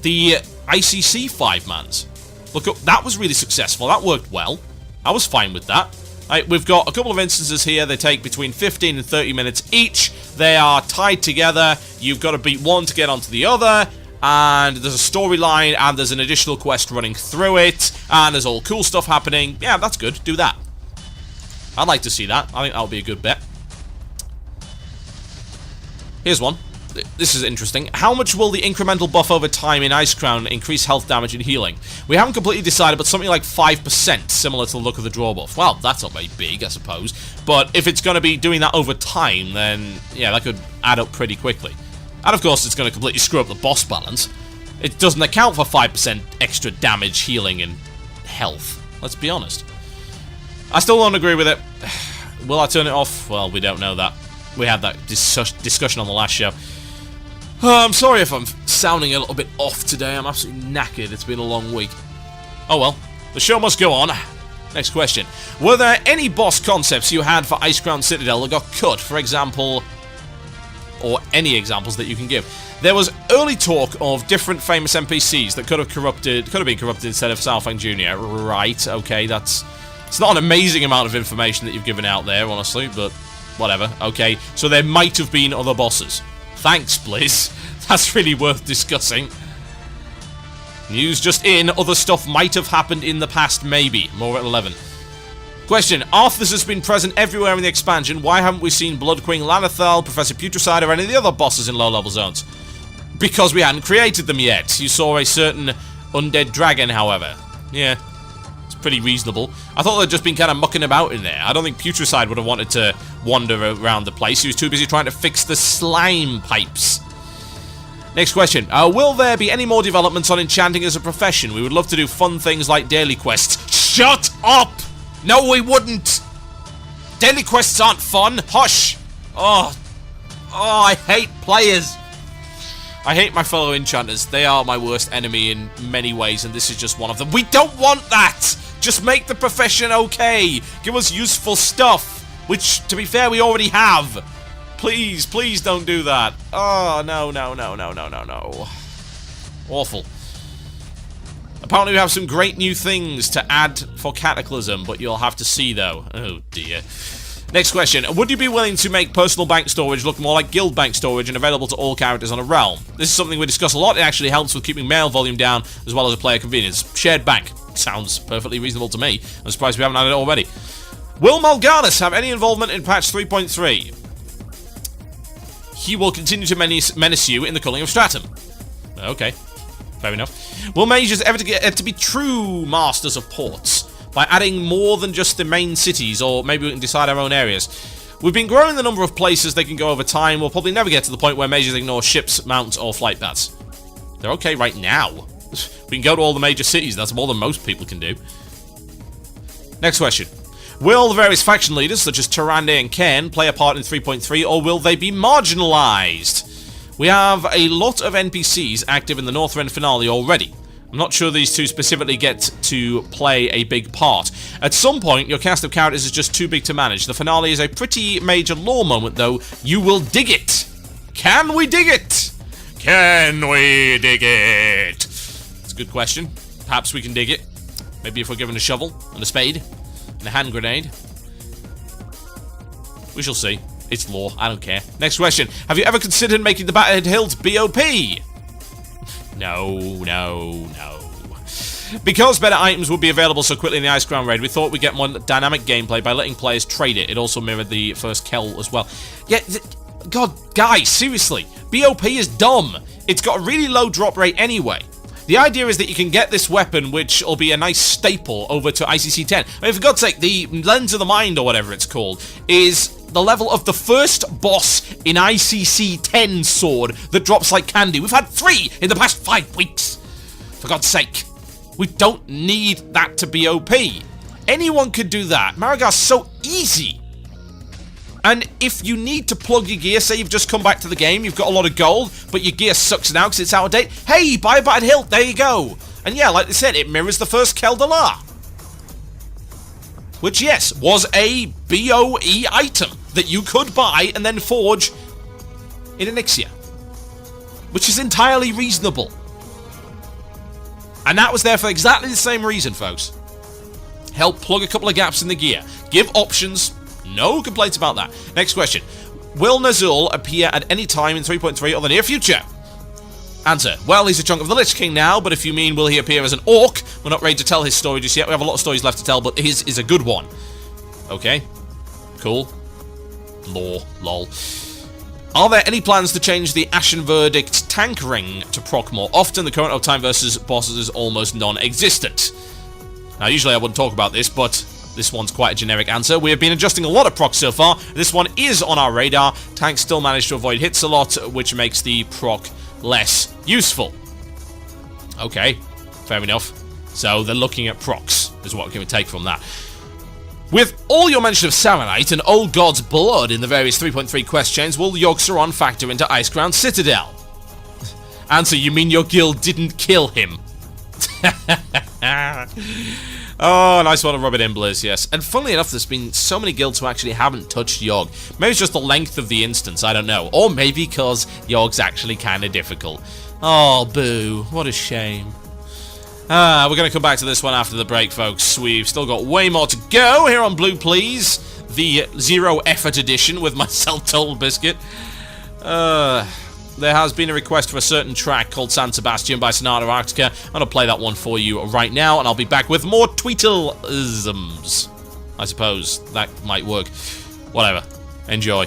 the ICC 5-mans. Look, that was really successful. That worked well. I was fine with that. Right, we've got a couple of instances here. They take between 15 and 30 minutes each. They are tied together. You've got to beat one to get onto the other. And there's a storyline, and there's an additional quest running through it. And there's all cool stuff happening. Yeah, that's good. Do that. I'd like to see that. I think that would be a good bet. Here's one. This is interesting. How much will the incremental buff over time in Ice Crown increase health damage and healing? We haven't completely decided, but something like 5%, similar to the look of the draw buff. Well, that's not very big, I suppose. But if it's going to be doing that over time, then, yeah, that could add up pretty quickly. And, of course, it's going to completely screw up the boss balance. It doesn't account for 5% extra damage, healing, and health. Let's be honest. I still don't agree with it. Will I turn it off? Well, we don't know that. We had that discussion on the last show. I'm sorry if I'm sounding a little bit off today. I'm absolutely knackered. It's been a long week. Oh well. The show must go on. Next question. Were there any boss concepts you had for Icecrown Citadel that got cut, for example, or any examples that you can give? There was early talk of different famous NPCs that could have been corrupted instead of Southang Jr. Right, okay, it's not an amazing amount of information that you've given out there, honestly, but whatever. Okay, so there might have been other bosses. Thanks, Blizz. That's really worth discussing. News just in. Other stuff might have happened in the past, maybe. More at 11. Question. Arthas has been present everywhere in the expansion. Why haven't we seen Blood Queen, Lanathal, Professor Putricide, or any of the other bosses in low-level zones? Because we hadn't created them yet. You saw a certain undead dragon, however. Yeah. It's pretty reasonable. I thought they'd just been kind of mucking about in there. I don't think Putricide would have wanted to wander around the place. He was too busy trying to fix the slime pipes. Next question. Will there be any more developments on enchanting as a profession? We would love to do fun things like daily quests. Shut up! No, we wouldn't! Daily quests aren't fun. Hush! Oh, I hate players. I hate my fellow enchanters. They are my worst enemy in many ways, and this is just one of them. We don't want that! Just make the profession okay. Give us useful stuff. Which, to be fair, we already have. Please, please don't do that. Oh, no, no, no, no, no, no, no. Awful. Apparently we have some great new things to add for Cataclysm, but you'll have to see, though. Oh, dear. Next question. Would you be willing to make personal bank storage look more like guild bank storage and available to all characters on a realm? This is something we discuss a lot. It actually helps with keeping mail volume down, as well as a player convenience. Shared bank. Sounds perfectly reasonable to me. I'm surprised we haven't had it already. Will Mal'Ganis have any involvement in patch 3.3? He will continue to menace you in the culling of Stratum. Okay. Fair enough. Will mages ever get to be true masters of ports by adding more than just the main cities, or maybe we can decide our own areas? We've been growing the number of places they can go over time. We'll probably never get to the point where mages ignore ships, mounts, or flight paths. They're okay right now. We can go to all the major cities. That's more than most people can do. Next question. Will the various faction leaders, such as Tyrande and Cairn, play a part in 3.3, or will they be marginalized? We have a lot of NPCs active in the Northrend finale already. I'm not sure these two specifically get to play a big part. At some point, your cast of characters is just too big to manage. The finale is a pretty major lore moment, though. You will dig it. Can we dig it? Can we dig it? It's a good question. Perhaps we can dig it. Maybe if we're given a shovel and a spade and a hand grenade. We shall see. It's lore. I don't care. Next question. Have you ever considered making the Battered Hills BOP? No. Because better items would be available so quickly in the Ice Crown raid, we thought we'd get more dynamic gameplay by letting players trade it. It also mirrored the first Kell as well. Yeah, God, guys, seriously. BOP is dumb. It's got a really low drop rate anyway. The idea is that you can get this weapon, which will be a nice staple, over to ICC 10. I mean, for God's sake, the Lens of the Mind, or whatever it's called, is the level of the first boss in ICC 10 sword that drops like candy. We've had 3 in the past 5 weeks. For God's sake. We don't need that to be OP. Anyone could do that. Marigar's so easy. And if you need to plug your gear, say you've just come back to the game, you've got a lot of gold, but your gear sucks now because it's out of date, hey, buy a Battered Hilt, there you go. And yeah, like they said, it mirrors the first Keldalar. Which, yes, was a BOE item that you could buy and then forge in Onyxia. Which is entirely reasonable. And that was there for exactly the same reason, folks. Help plug a couple of gaps in the gear. Give options. No complaints about that. Next question. Will Nazul appear at any time in 3.3 or the near future? Answer. Well, he's a chunk of the Lich King now, but if you mean will he appear as an orc, we're not ready to tell his story just yet. We have a lot of stories left to tell, but his is a good one. Okay. Cool. Lore. Lol. Are there any plans to change the Ashen Verdict tank ring to proc more often? The current uptime versus bosses is almost non-existent. Now, usually I wouldn't talk about this, but this one's quite a generic answer. We have been adjusting a lot of procs so far. This one is on our radar. Tanks still manage to avoid hits a lot, which makes the proc less useful. Okay, fair enough. So they're looking at procs, is what can we take from that. With all your mention of Saronite and Old God's blood in the various 3.3 quest chains, will Yogg-Saron factor into Icecrown Citadel? Answer, you mean your guild didn't kill him? Oh, nice one to rub it in, Blizz, yes. And funnily enough, there's been so many guilds who actually haven't touched Yogg. Maybe it's just the length of the instance, I don't know. Or maybe because Yogg's actually kind of difficult. Oh, boo. What a shame. We're going to come back to this one after the break, folks. We've still got way more to go here on Blue Please, the zero effort edition with myself, TotalBiscuit. There has been a request for a certain track called San Sebastian by Sonata Arctica. I'm going to play that one for you right now, and I'll be back with more Tweetleisms. I suppose that might work. Whatever. Enjoy.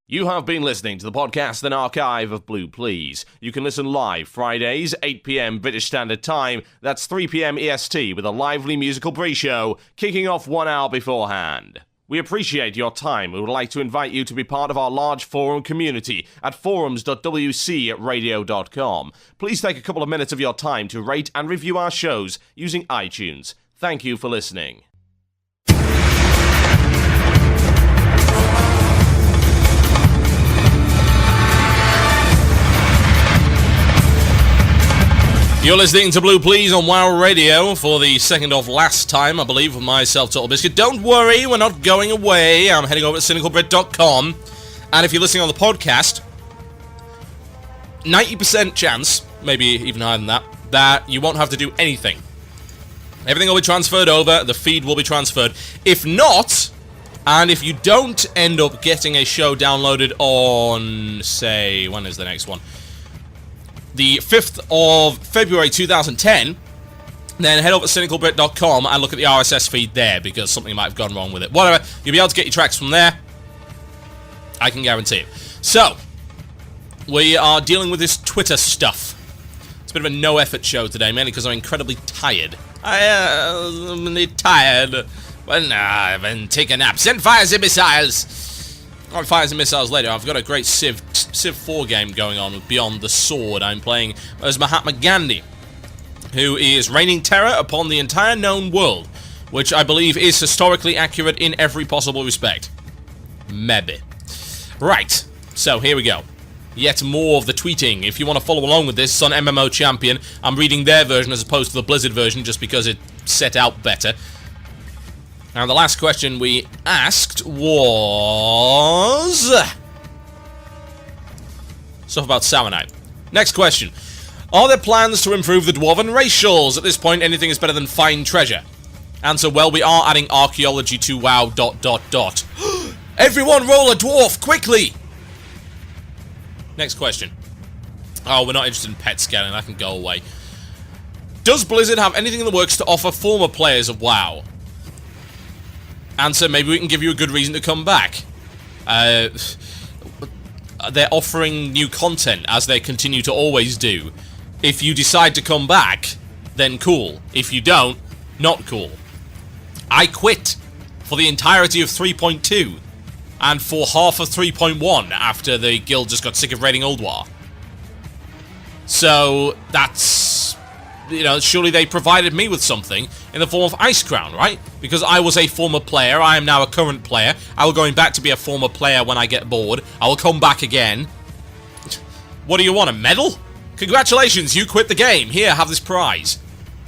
You have been listening to the podcast and archive of Blue Please. You can listen live Fridays, 8 p.m. British Standard Time. That's 3 p.m. EST with a lively musical pre-show kicking off 1 hour beforehand. We appreciate your time. We would like to invite you to be part of our large forum community at forums.wcradio.com. Please take a couple of minutes of your time to rate and review our shows using iTunes. Thank you for listening. You're listening to Blue Please on WoW Radio for the second of last time, I believe, with myself, TotalBiscuit. Don't worry, we're not going away. I'm heading over to cynicalbrit.com. And if you're listening on the podcast, 90% chance, maybe even higher than that, that you won't have to do anything. Everything will be transferred over, the feed will be transferred. If not, and if you don't end up getting a show downloaded on, say, when is the next one? The 5th of February 2010, then head over to cynicalbrit.com and look at the RSS feed there, because something might have gone wrong with it. Whatever, you'll be able to get your tracks from there. I can guarantee it. So, we are dealing with this Twitter stuff. It's a bit of a no-effort show today, mainly because I'm incredibly tired. I'm tired. Well, I've been taking a nap. Send fires and missiles! Alright, fires and missiles later. I've got a great Civ 4 game going on with Beyond the Sword. I'm playing as Mahatma Gandhi, who is reigning terror upon the entire known world, which I believe is historically accurate in every possible respect. Maybe. Right, so here we go. Yet more of the tweeting. If you want to follow along with this, it's on MMO Champion. I'm reading their version as opposed to the Blizzard version just because it set out better. And the last question we asked was... stuff about Samonite. Next question. Are there plans to improve the Dwarven racials? At this point, anything is better than find treasure. Answer, well, we are adding archaeology to WoW... ... Everyone roll a dwarf, quickly! Next question. Oh, we're not interested in pet scanning. That can go away. Does Blizzard have anything in the works to offer former players of WoW? Answer, maybe we can give you a good reason to come back. They're offering new content, as they continue to always do. If you decide to come back, then cool. If you don't, not cool. I quit for the entirety of 3.2. And for half of 3.1 after the guild just got sick of raiding Ulduar. So, that's... you know, surely they provided me with something in the form of Ice Crown, right? Because I was a former player, I am now a current player. I will going back to be a former player when I get bored. I will come back again. What do you want, a medal? Congratulations, you quit the game. Here, have this prize.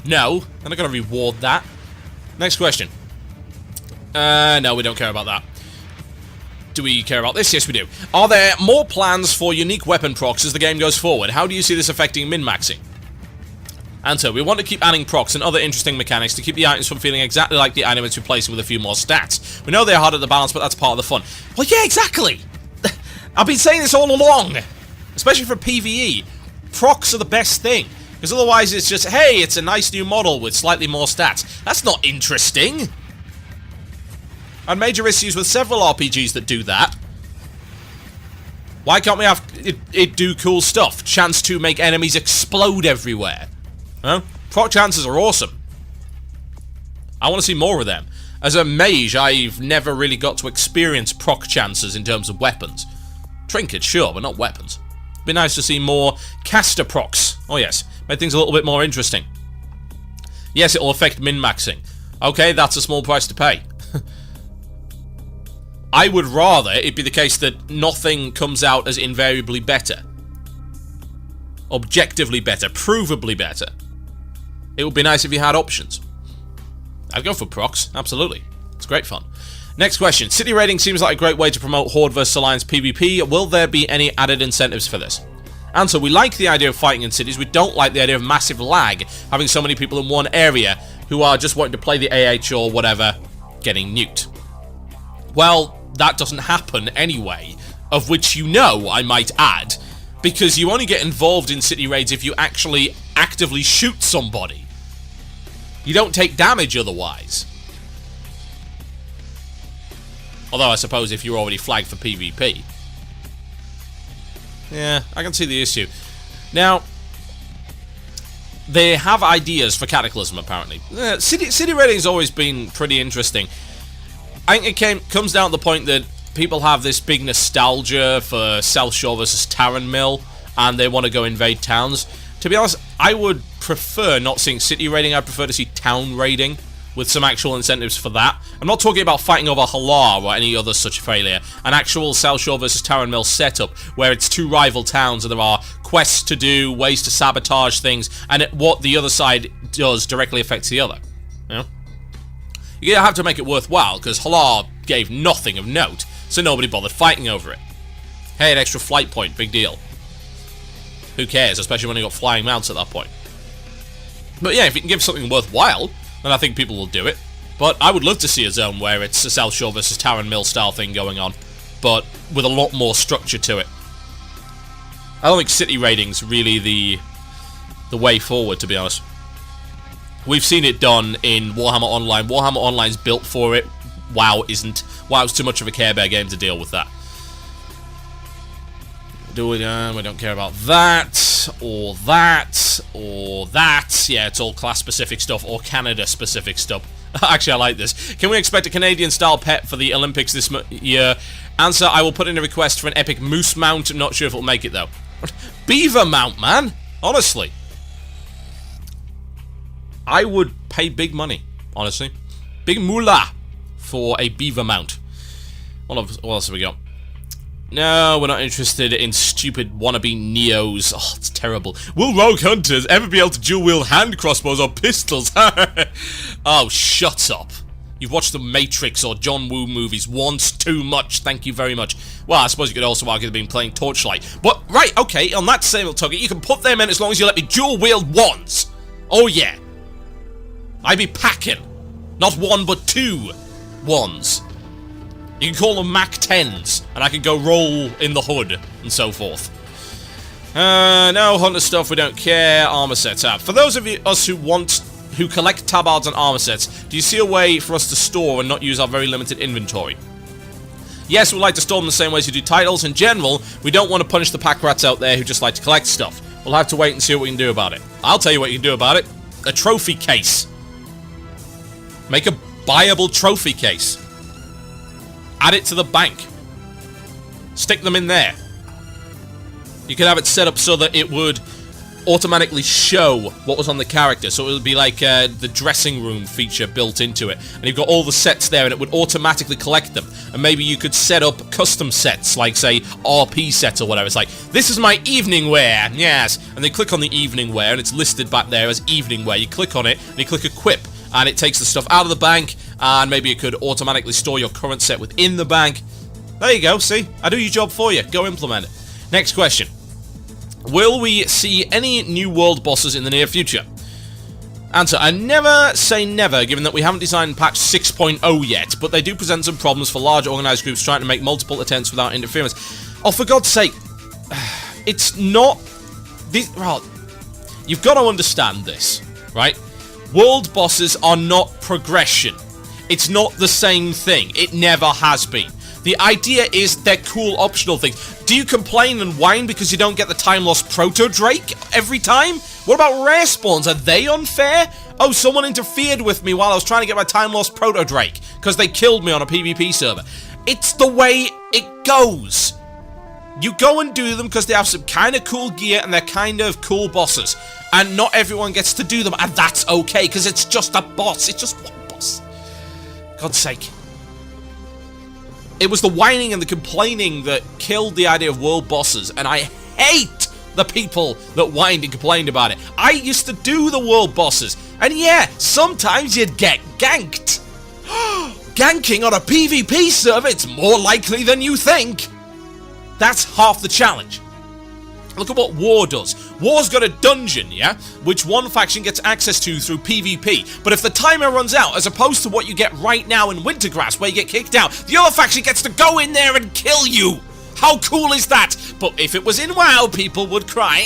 No, I'm not going to reward that. Next question. No, we don't care about that. Do we care about this? Yes, we do. Are there more plans for unique weapon procs as the game goes forward? How do you see this affecting min-maxing? Answer, we want to keep adding procs and other interesting mechanics to keep the items from feeling exactly like the item it's replacing with a few more stats. We know they're hard at the balance, but that's part of the fun. Well, yeah, exactly! I've been saying this all along! Especially for PvE. Procs are the best thing. Because otherwise it's just, hey, it's a nice new model with slightly more stats. That's not interesting! And major issues with several RPGs that do that. Why can't we have it do cool stuff? Chance to make enemies explode everywhere. Huh? Proc chances are awesome. I want to see more of them. As a mage, I've never really got to experience proc chances in terms of weapons. Trinkets, sure, but not weapons. It'd be nice to see more caster procs. Oh yes, make things a little bit more interesting. Yes, it'll affect min-maxing. Okay, that's a small price to pay. I would rather it be the case that nothing comes out as invariably better. Objectively better. Provably better. It would be nice if you had options. I'd go for procs, absolutely. It's great fun. Next question. City raiding seems like a great way to promote Horde vs Alliance PvP. Will there be any added incentives for this? Answer, we like the idea of fighting in cities. We don't like the idea of massive lag, having so many people in one area who are just wanting to play the AH or whatever, getting nuked. Well, that doesn't happen anyway, of which you know, I might add, because you only get involved in city raids if you actually actively shoot somebody. You don't take damage otherwise. Although I suppose if you're already flagged for PvP. Yeah, I can see the issue. Now, they have ideas for Cataclysm, apparently. City raiding's always been pretty interesting. I think it comes down to the point that people have this big nostalgia for South Shore versus Tarren Mill, and they want to go invade towns. To be honest, I would prefer not seeing city raiding. I'd prefer to see town raiding, with some actual incentives for that. I'm not talking about fighting over Halar or any other such failure. An actual South Shore versus Tarren Mill setup, where it's two rival towns and there are quests to do, ways to sabotage things, and what the other side does directly affects the other. You know? You have to make it worthwhile, because Halar gave nothing of note, so nobody bothered fighting over it. Hey, an extra flight point, big deal. Who cares, especially when you've got flying mounts at that point. But yeah, if you can give something worthwhile, then I think people will do it. But I would love to see a zone where it's a South Shore versus Tower and Mill style thing going on, but with a lot more structure to it. I don't think city raiding's really the way forward, to be honest. We've seen it done in Warhammer Online. Warhammer Online's built for it. WoW isn't. WoW's too much of a Care Bear game to deal with that. We don't care about that, or that, or that. Yeah, it's all class-specific stuff, or Canada-specific stuff. Actually, I like this. Can we expect a Canadian-style pet for the Olympics this year? Answer, I will put in a request for an epic moose mount. Not sure if it'll make it, though. Beaver mount, man! Honestly. I would pay big money, honestly. Big moolah for a beaver mount. What else have we got? No, we're not interested in stupid wannabe Neos. Oh, it's terrible. Will rogue hunters ever be able to dual-wield hand crossbows or pistols? Oh, shut up. You've watched the Matrix or John Woo movies once too much, thank you very much. Well, I suppose you could also argue they've been playing Torchlight. But, right, okay, on that same target, you can put them in as long as you let me dual-wield wands. Oh, yeah. I be packing. Not one, but two wands. You can call them Mac 10s, and I can go roll in the hood, and so forth. No hunter stuff, we don't care. Armor sets up. For those of us who collect tabards and armor sets, do you see a way for us to store and not use our very limited inventory? Yes, we like to store them the same way as you do titles. In general, we don't want to punish the pack rats out there who just like to collect stuff. We'll have to wait and see what we can do about it. I'll tell you what you can do about it. A trophy case. Make a buyable trophy case. Add it to the bank. Stick them in there. You could have it set up so that it would automatically show what was on the character. So it would be like the dressing room feature built into it. And you've got all the sets there and it would automatically collect them. And maybe you could set up custom sets, like say RP sets or whatever. It's like, this is my evening wear, yes. And they click on the evening wear and it's listed back there as evening wear. You click on it and you click equip. And it takes the stuff out of the bank, and maybe it could automatically store your current set within the bank. There you go, see? I do your job for you. Go implement it. Next question. Will we see any new world bosses in the near future? Answer, I never say never, given that we haven't designed patch 6.0 yet, but they do present some problems for large organised groups trying to make multiple attempts without interference. Oh, for God's sake. It's not... Well, you've got to understand this, right? World bosses are not progression. It's not the same thing. It never has been. The idea is they're cool optional things. Do you complain and whine because you don't get the time-lost Proto-Drake every time? What about rare spawns? Are they unfair? Oh, someone interfered with me while I was trying to get my time-lost Proto-Drake because they killed me on a PvP server. It's the way it goes. You go and do them because they have some kind of cool gear and they're kind of cool bosses. And not everyone gets to do them, and that's okay, because it's just a boss. It's just one boss. God's sake. It was the whining and the complaining that killed the idea of world bosses, and I hate the people that whined and complained about it. I used to do the world bosses, and yeah, sometimes you'd get ganked. Ganking on a PvP server, it's more likely than you think. That's half the challenge. Look at what War does. War's got a dungeon, yeah? Which one faction gets access to through PvP. But if the timer runs out, as opposed to what you get right now in Wintergrass, where you get kicked out, the other faction gets to go in there and kill you! How cool is that? But if it was in WoW, people would cry,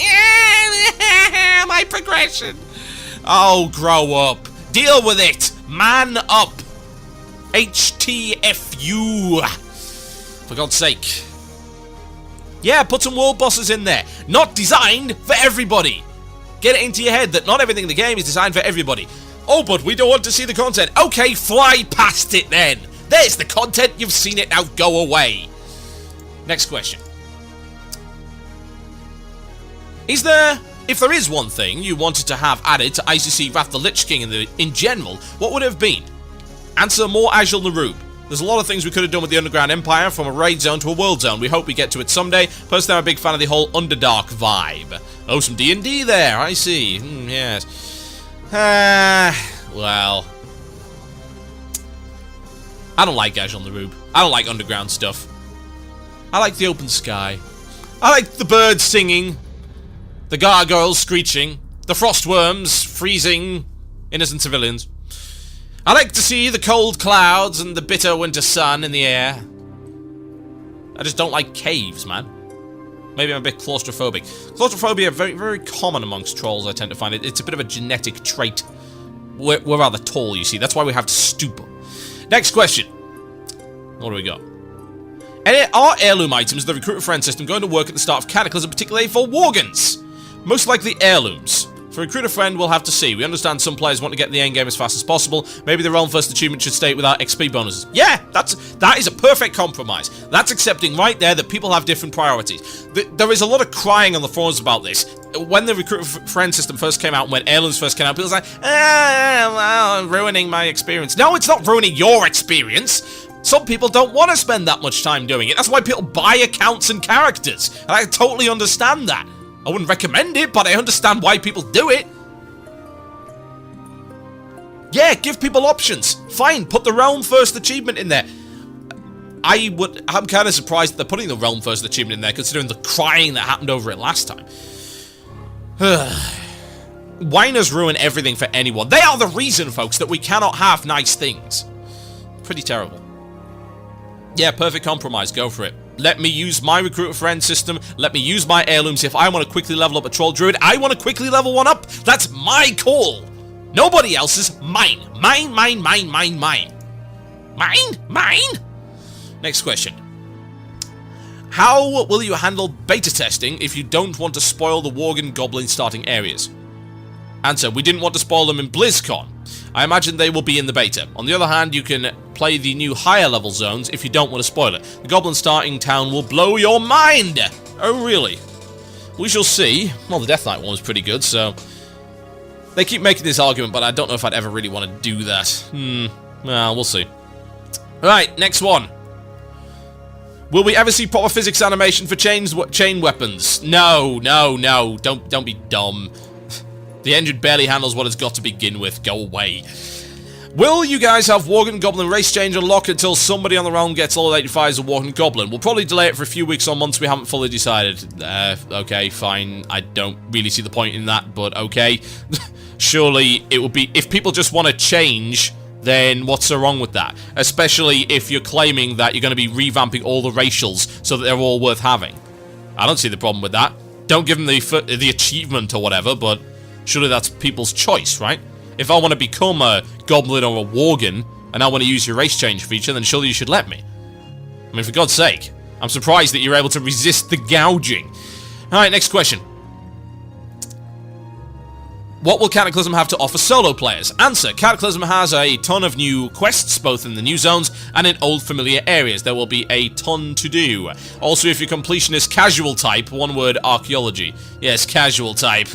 my progression. Oh, grow up. Deal with it. Man up. HTFU. For God's sake. Yeah, put some world bosses in there. Not designed for everybody. Get it into your head that not everything in the game is designed for everybody. Oh, but we don't want to see the content. Okay, fly past it then. There's the content. You've seen it, now go away. Next question. Is there... If there is one thing you wanted to have added to ICC Wrath the Lich King in general, what would it have been? Answer, more Agile Narub. There's a lot of things we could have done with the Underground Empire, from a raid zone to a world zone. We hope we get to it someday. Personally, I'm a big fan of the whole Underdark vibe. Oh, some D&D there, I see. Yes. Well. I don't like Agile Narub. I don't like underground stuff. I like the open sky. I like the birds singing. the gargoyles screeching, the frostworms freezing innocent civilians. I like to see the cold clouds and the bitter winter sun in the air. I just don't like caves, man. Maybe I'm a bit claustrophobic. Claustrophobia very, very common amongst trolls, I tend to find it. It's a bit of a genetic trait. We're rather tall, you see. That's why we have to stoop. Next question. What do we got? Are heirloom items in the recruit a friend system going to work at the start of Cataclysm, particularly for Worgans? Most likely heirlooms. For recruit a friend, we'll have to see. We understand some players want to get in the endgame as fast as possible. Maybe the Realm First achievement should stay without XP bonuses. Yeah, that is a perfect compromise. That's accepting right there that people have different priorities. There is a lot of crying on the forums about this. When the recruit a friend system first came out, when heirlooms first came out, people were like, well, ruining my experience. No, it's not ruining your experience. Some people don't want to spend that much time doing it. That's why people buy accounts and characters. And I totally understand that. I wouldn't recommend it, but I understand why people do it. Yeah, give people options. Fine, put the Realm First achievement in there. I'm kind of surprised that they're putting the Realm First achievement in there, considering the crying that happened over it last time. Whiners ruin everything for anyone. They are the reason, folks, that we cannot have nice things. Pretty terrible. Yeah, perfect compromise. Go for it. Let me use my recruit a friend system. Let me use my heirlooms. If I want to quickly level up a troll druid, I want to quickly level one up. That's my call. Nobody else's. Mine. Mine, mine, mine, mine, mine. Mine? Mine? Next question. How will you handle beta testing if you don't want to spoil the Worgen Goblin starting areas? Answer. We didn't want to spoil them in BlizzCon. I imagine they will be in the beta. On the other hand, you can play the new higher level zones if you don't want to spoil it. The Goblin starting town will blow your mind! Oh, really? We shall see. Well, the Death Knight one was pretty good, so... They keep making this argument, but I don't know if I'd ever really want to do that. Well, we'll see. Right, next one. Will we ever see proper physics animation for chain weapons? No, no, no. Don't be dumb. The engine barely handles what it's got to begin with. Go away. Will you guys have Worgen Goblin race change unlocked until somebody on the realm gets all 85 as a Worgen Goblin? We'll probably delay it for a few weeks or months. We haven't fully decided. Okay, fine. I don't really see the point in that, but okay. Surely it would be... If people just want to change, then what's so wrong with that? Especially if you're claiming that you're going to be revamping all the racials so that they're all worth having. I don't see the problem with that. Don't give them the achievement or whatever, but... Surely that's people's choice, right? If I want to become a Goblin or a Worgen, and I want to use your race change feature, then surely you should let me. I mean, for God's sake. I'm surprised that you're able to resist the gouging. Alright, next question. What will Cataclysm have to offer solo players? Answer. Cataclysm has a ton of new quests, both in the new zones and in old familiar areas. There will be a ton to do. Also, if your completionist casual type, one word, archaeology. Yes, casual type.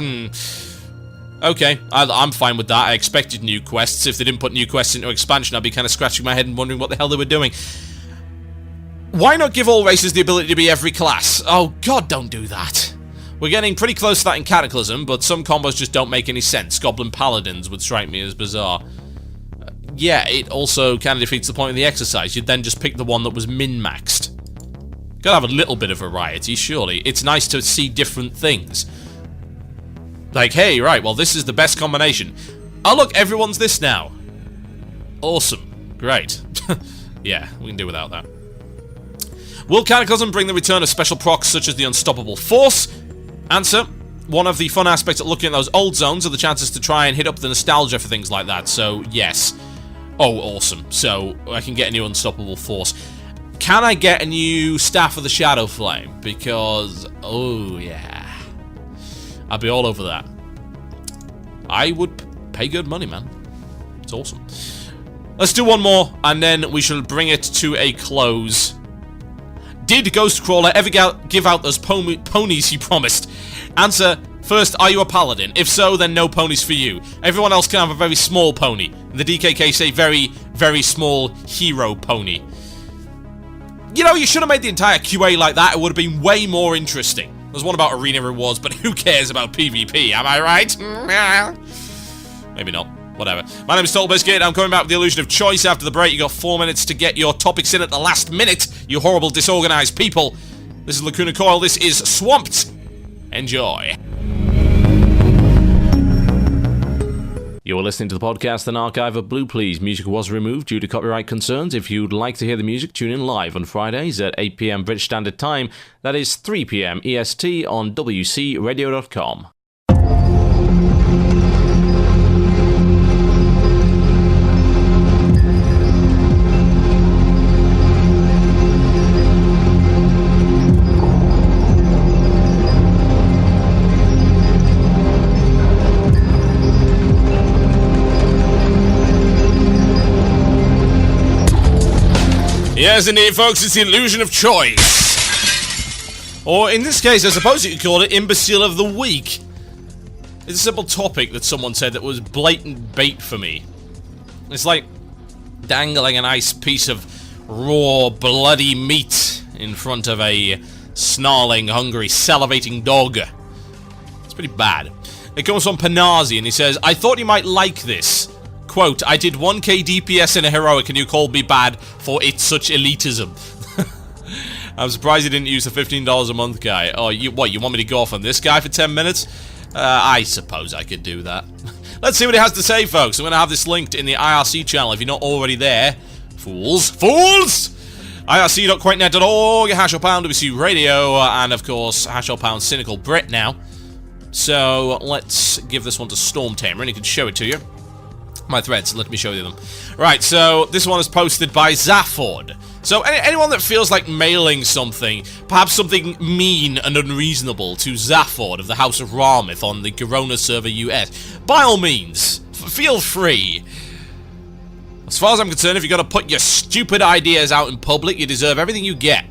Okay, I'm fine with that. I expected new quests. If they didn't put new quests into expansion, I'd be kind of scratching my head and wondering what the hell they were doing. Why not give all races the ability to be every class? Oh, God, don't do that. We're getting pretty close to that in Cataclysm, but some combos just don't make any sense. Goblin Paladins would strike me as bizarre. Yeah, it also kind of defeats the point of the exercise. You'd then just pick the one that was min-maxed. Gotta have a little bit of variety, surely. It's nice to see different things. Like, hey, right, well, this is the best combination. Oh, look, everyone's this now. Awesome. Great. Yeah, we can do without that. Will Cataclysm bring the return of special procs such as the Unstoppable Force? Answer. One of the fun aspects of looking at those old zones are the chances to try and hit up the nostalgia for things like that, so yes. Oh, awesome. So, I can get a new Unstoppable Force. Can I get a new Staff of the Shadow Flame? Because, oh, yeah. I'd be all over that. I would pay good money, man. It's awesome. Let's do one more, and then we shall bring it to a close. Did Ghostcrawler ever give out those ponies he promised? Answer. First, are you a paladin? If so, then no ponies for you. Everyone else can have a very small pony. The DKK say very, very small hero pony. You know, you should have made the entire QA like that. It would have been way more interesting. There's one about arena rewards, but who cares about PvP, am I right? Maybe not. Whatever. My name is TotalBiscuit. I'm coming back with the illusion of choice after the break. You got 4 minutes to get your topics in at the last minute, you horrible, disorganized people. This is Lacuna Coil. This is Swamped. Enjoy. You're listening to the podcast and archive of Blue Please. Music was removed due to copyright concerns. If you'd like to hear the music, tune in live on Fridays at 8 p.m. British Standard Time. That is 3 p.m. EST on WCRadio.com. Yes, indeed, folks, it's the illusion of choice. Or, in this case, I suppose you could call it Imbecile of the Week. It's a simple topic that someone said that was blatant bait for me. It's like dangling a nice piece of raw, bloody meat in front of a snarling, hungry, salivating dog. It's pretty bad. It comes from Panazi, and he says, I thought you might like this. Quote, I did 1k DPS in a heroic and you called me bad for it's such elitism. I'm surprised you didn't use the $15 a month guy. Oh, you want me to go off on this guy for 10 minutes? I suppose I could do that. Let's see what he has to say, folks. I'm going to have this linked in the IRC channel if you're not already there. Fools. Fools! IRC.quakenet.org, #pound WC Radio, and of course, #pound Cynical Brit now. So, let's give this one to Storm Tamer and he can show it to you. My threads, let me show you them. Right, so this one is posted by Zafford. So anyone that feels like mailing something, perhaps something mean and unreasonable to Zafford of the House of Ramith on the Corona server US, by all means, feel free. As far as I'm concerned, if you're going to put your stupid ideas out in public, you deserve everything you get.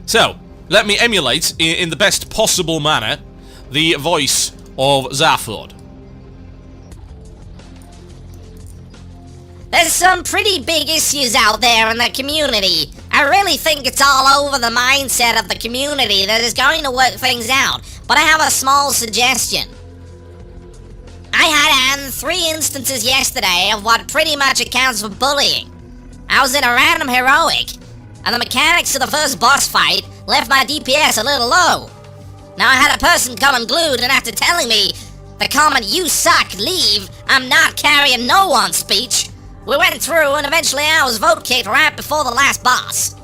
So, let me emulate, in the best possible manner, the voice of Zafford. There's some pretty big issues out there in the community. I really think it's all over the mindset of the community that is going to work things out. But I have a small suggestion. I had 3 instances yesterday of what pretty much accounts for bullying. I was in a random heroic, and the mechanics of the first boss fight left my DPS a little low. Now I had a person come unglued, and after telling me the comment, "You suck, leave, I'm not carrying no one" speech, we went through and eventually I was vote kicked right before the last boss.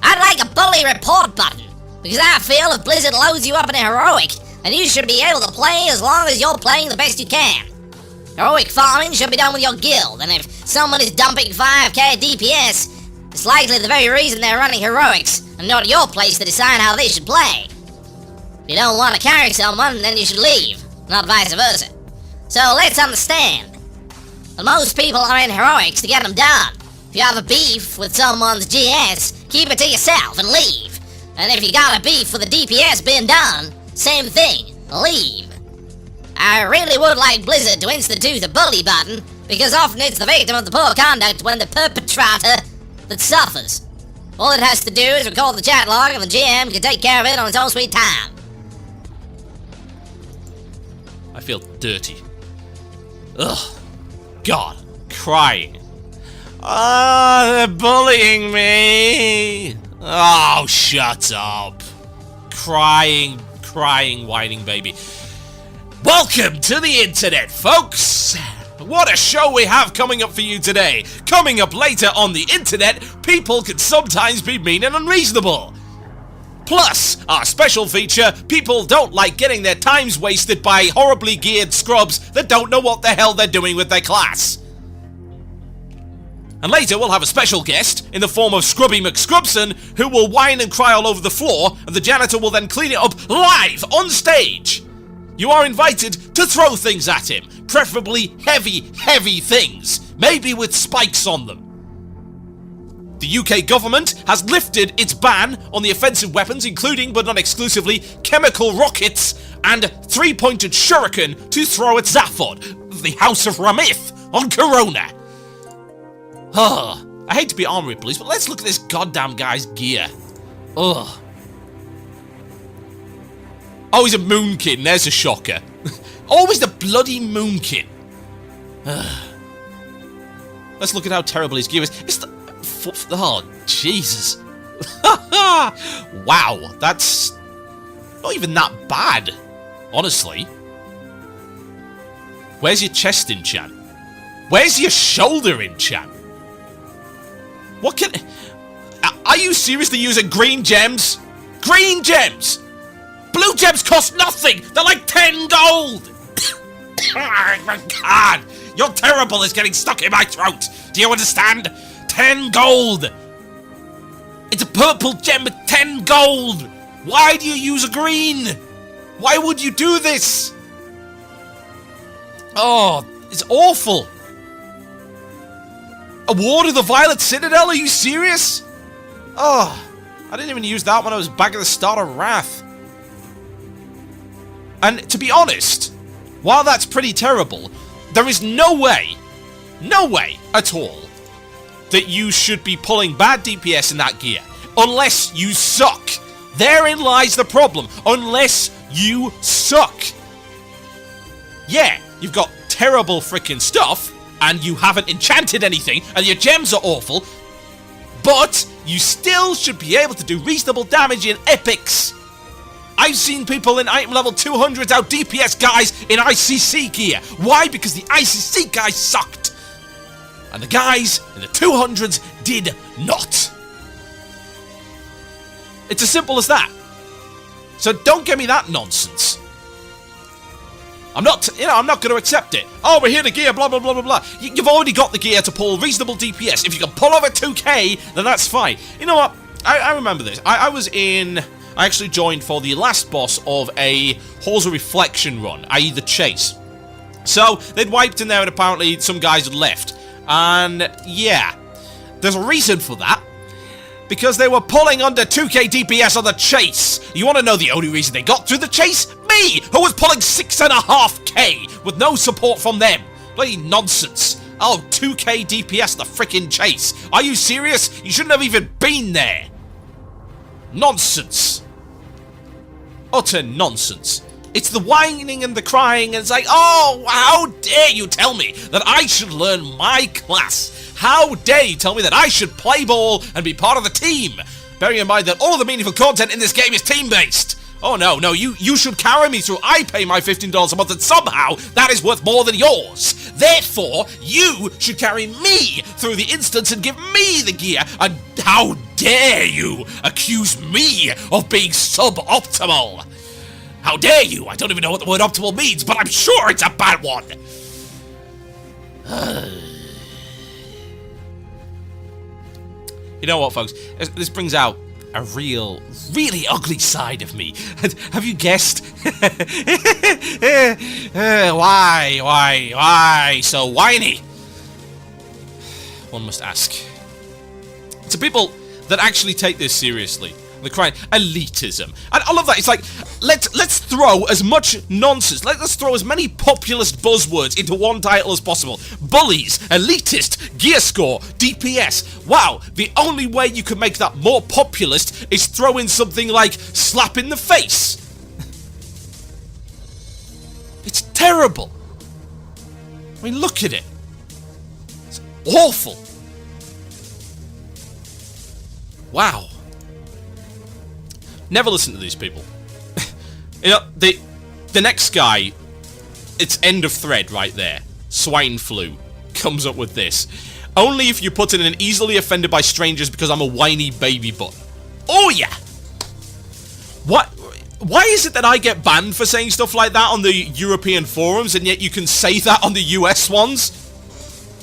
I'd like a bully report button, because I feel if Blizzard loads you up in a heroic, then you should be able to play as long as you're playing the best you can. Heroic farming should be done with your guild, and if someone is dumping 5k DPS, it's likely the very reason they're running heroics, and not your place to decide how they should play. If you don't want to carry someone, then you should leave, not vice versa. So let's understand. Most people are in heroics to get them done. If you have a beef with someone's GS, keep it to yourself and leave. And if you got a beef with the DPS being done, same thing, leave. I really would like Blizzard to institute the bully button, because often it's the victim of the poor conduct when the perpetrator that suffers. All it has to do is record the chat log and the GM can take care of it on its own sweet time. I feel dirty. Ugh. God, crying. They're bullying me. Oh, shut up. Crying, whining baby. Welcome to the internet, folks. What a show we have coming up for you today. Coming up later on the internet, people can sometimes be mean and unreasonable. Plus, our special feature, people don't like getting their times wasted by horribly geared scrubs that don't know what the hell they're doing with their class. And later we'll have a special guest in the form of Scrubby McScrubson, who will whine and cry all over the floor, and the janitor will then clean it up live on stage. You are invited to throw things at him, preferably heavy things, maybe with spikes on them. The UK government has lifted its ban on the offensive weapons, including but not exclusively chemical rockets and three-pointed shuriken to throw at Zaphod, the House of Ramith, on Corona. I hate to be armoury police, but let's look at this goddamn guy's gear. Ugh. Oh, he's a Moonkin, and there's a shocker. Always the bloody Moonkin. Let's look at how terrible his gear is. It's the... Oh, Jesus. Wow, that's not even that bad, honestly. Where's your chest enchant? Where's your shoulder enchant? What can... Are you seriously using green gems? Green gems! Blue gems cost nothing! They're like 10 gold! Oh my god! You're terrible, it's getting stuck in my throat! Do you understand? 10 gold! It's a purple gem with 10 gold! Why do you use a green? Why would you do this? Oh, it's awful! A Ward of the Violet Citadel? Are you serious? Oh, I didn't even use that when I was back at the start of Wrath. And to be honest, while that's pretty terrible, there is no way at all, that you should be pulling bad DPS in that gear. Unless you suck. Therein lies the problem. Unless you suck. Yeah, you've got terrible freaking stuff, and you haven't enchanted anything, and your gems are awful, but you still should be able to do reasonable damage in epics. I've seen people in item level 200s out DPS guys in ICC gear. Why? Because the ICC guys sucked. And the guys in the 200s did not. It's as simple as that. So don't give me that nonsense. I'm not going to accept it. Oh, we're here to gear, blah, blah, blah, blah, blah. You've already got the gear to pull reasonable DPS. If you can pull over 2k, then that's fine. You know what? I remember this. I actually joined for the last boss of a Halls of Reflection run, i.e. the chase. So, they'd wiped in there and apparently some guys had left. And, yeah. There's a reason for that. Because they were pulling under 2k DPS on the chase. You want to know the only reason they got through the chase? Me, who was pulling 6.5k with no support from them. Bloody nonsense. Oh, 2k DPS the frickin' chase. Are you serious? You shouldn't have even been there. Nonsense. Utter nonsense. It's the whining and the crying, and it's like, oh, how dare you tell me that I should learn my class? How dare you tell me that I should play ball and be part of the team? Bearing in mind that all of the meaningful content in this game is team-based. Oh, no, you should carry me through. I pay my $15 a month, and somehow that is worth more than yours. Therefore, you should carry me through the instance and give me the gear. And how dare you accuse me of being suboptimal? How dare you? I don't even know what the word optimal means, but I'm sure it's a bad one. You know what, folks? This brings out a really ugly side of me. Have you guessed? Why so whiny? One must ask. To people that actually take this seriously. The crying elitism. And I love that. It's like, let's throw as much nonsense, let's throw as many populist buzzwords into one title as possible. Bullies, elitist, gear score, DPS. Wow, the only way you could make that more populist is throw in something like slap in the face. It's terrible. I mean, look at it. It's awful. Wow. Never listen to these people. You know, the next guy, it's end of thread right there. Swine flu comes up with this. Only if you put in an easily offended by strangers because I'm a whiny baby butt. Oh yeah! What? Why is it that I get banned for saying stuff like that on the European forums and yet you can say that on the US ones?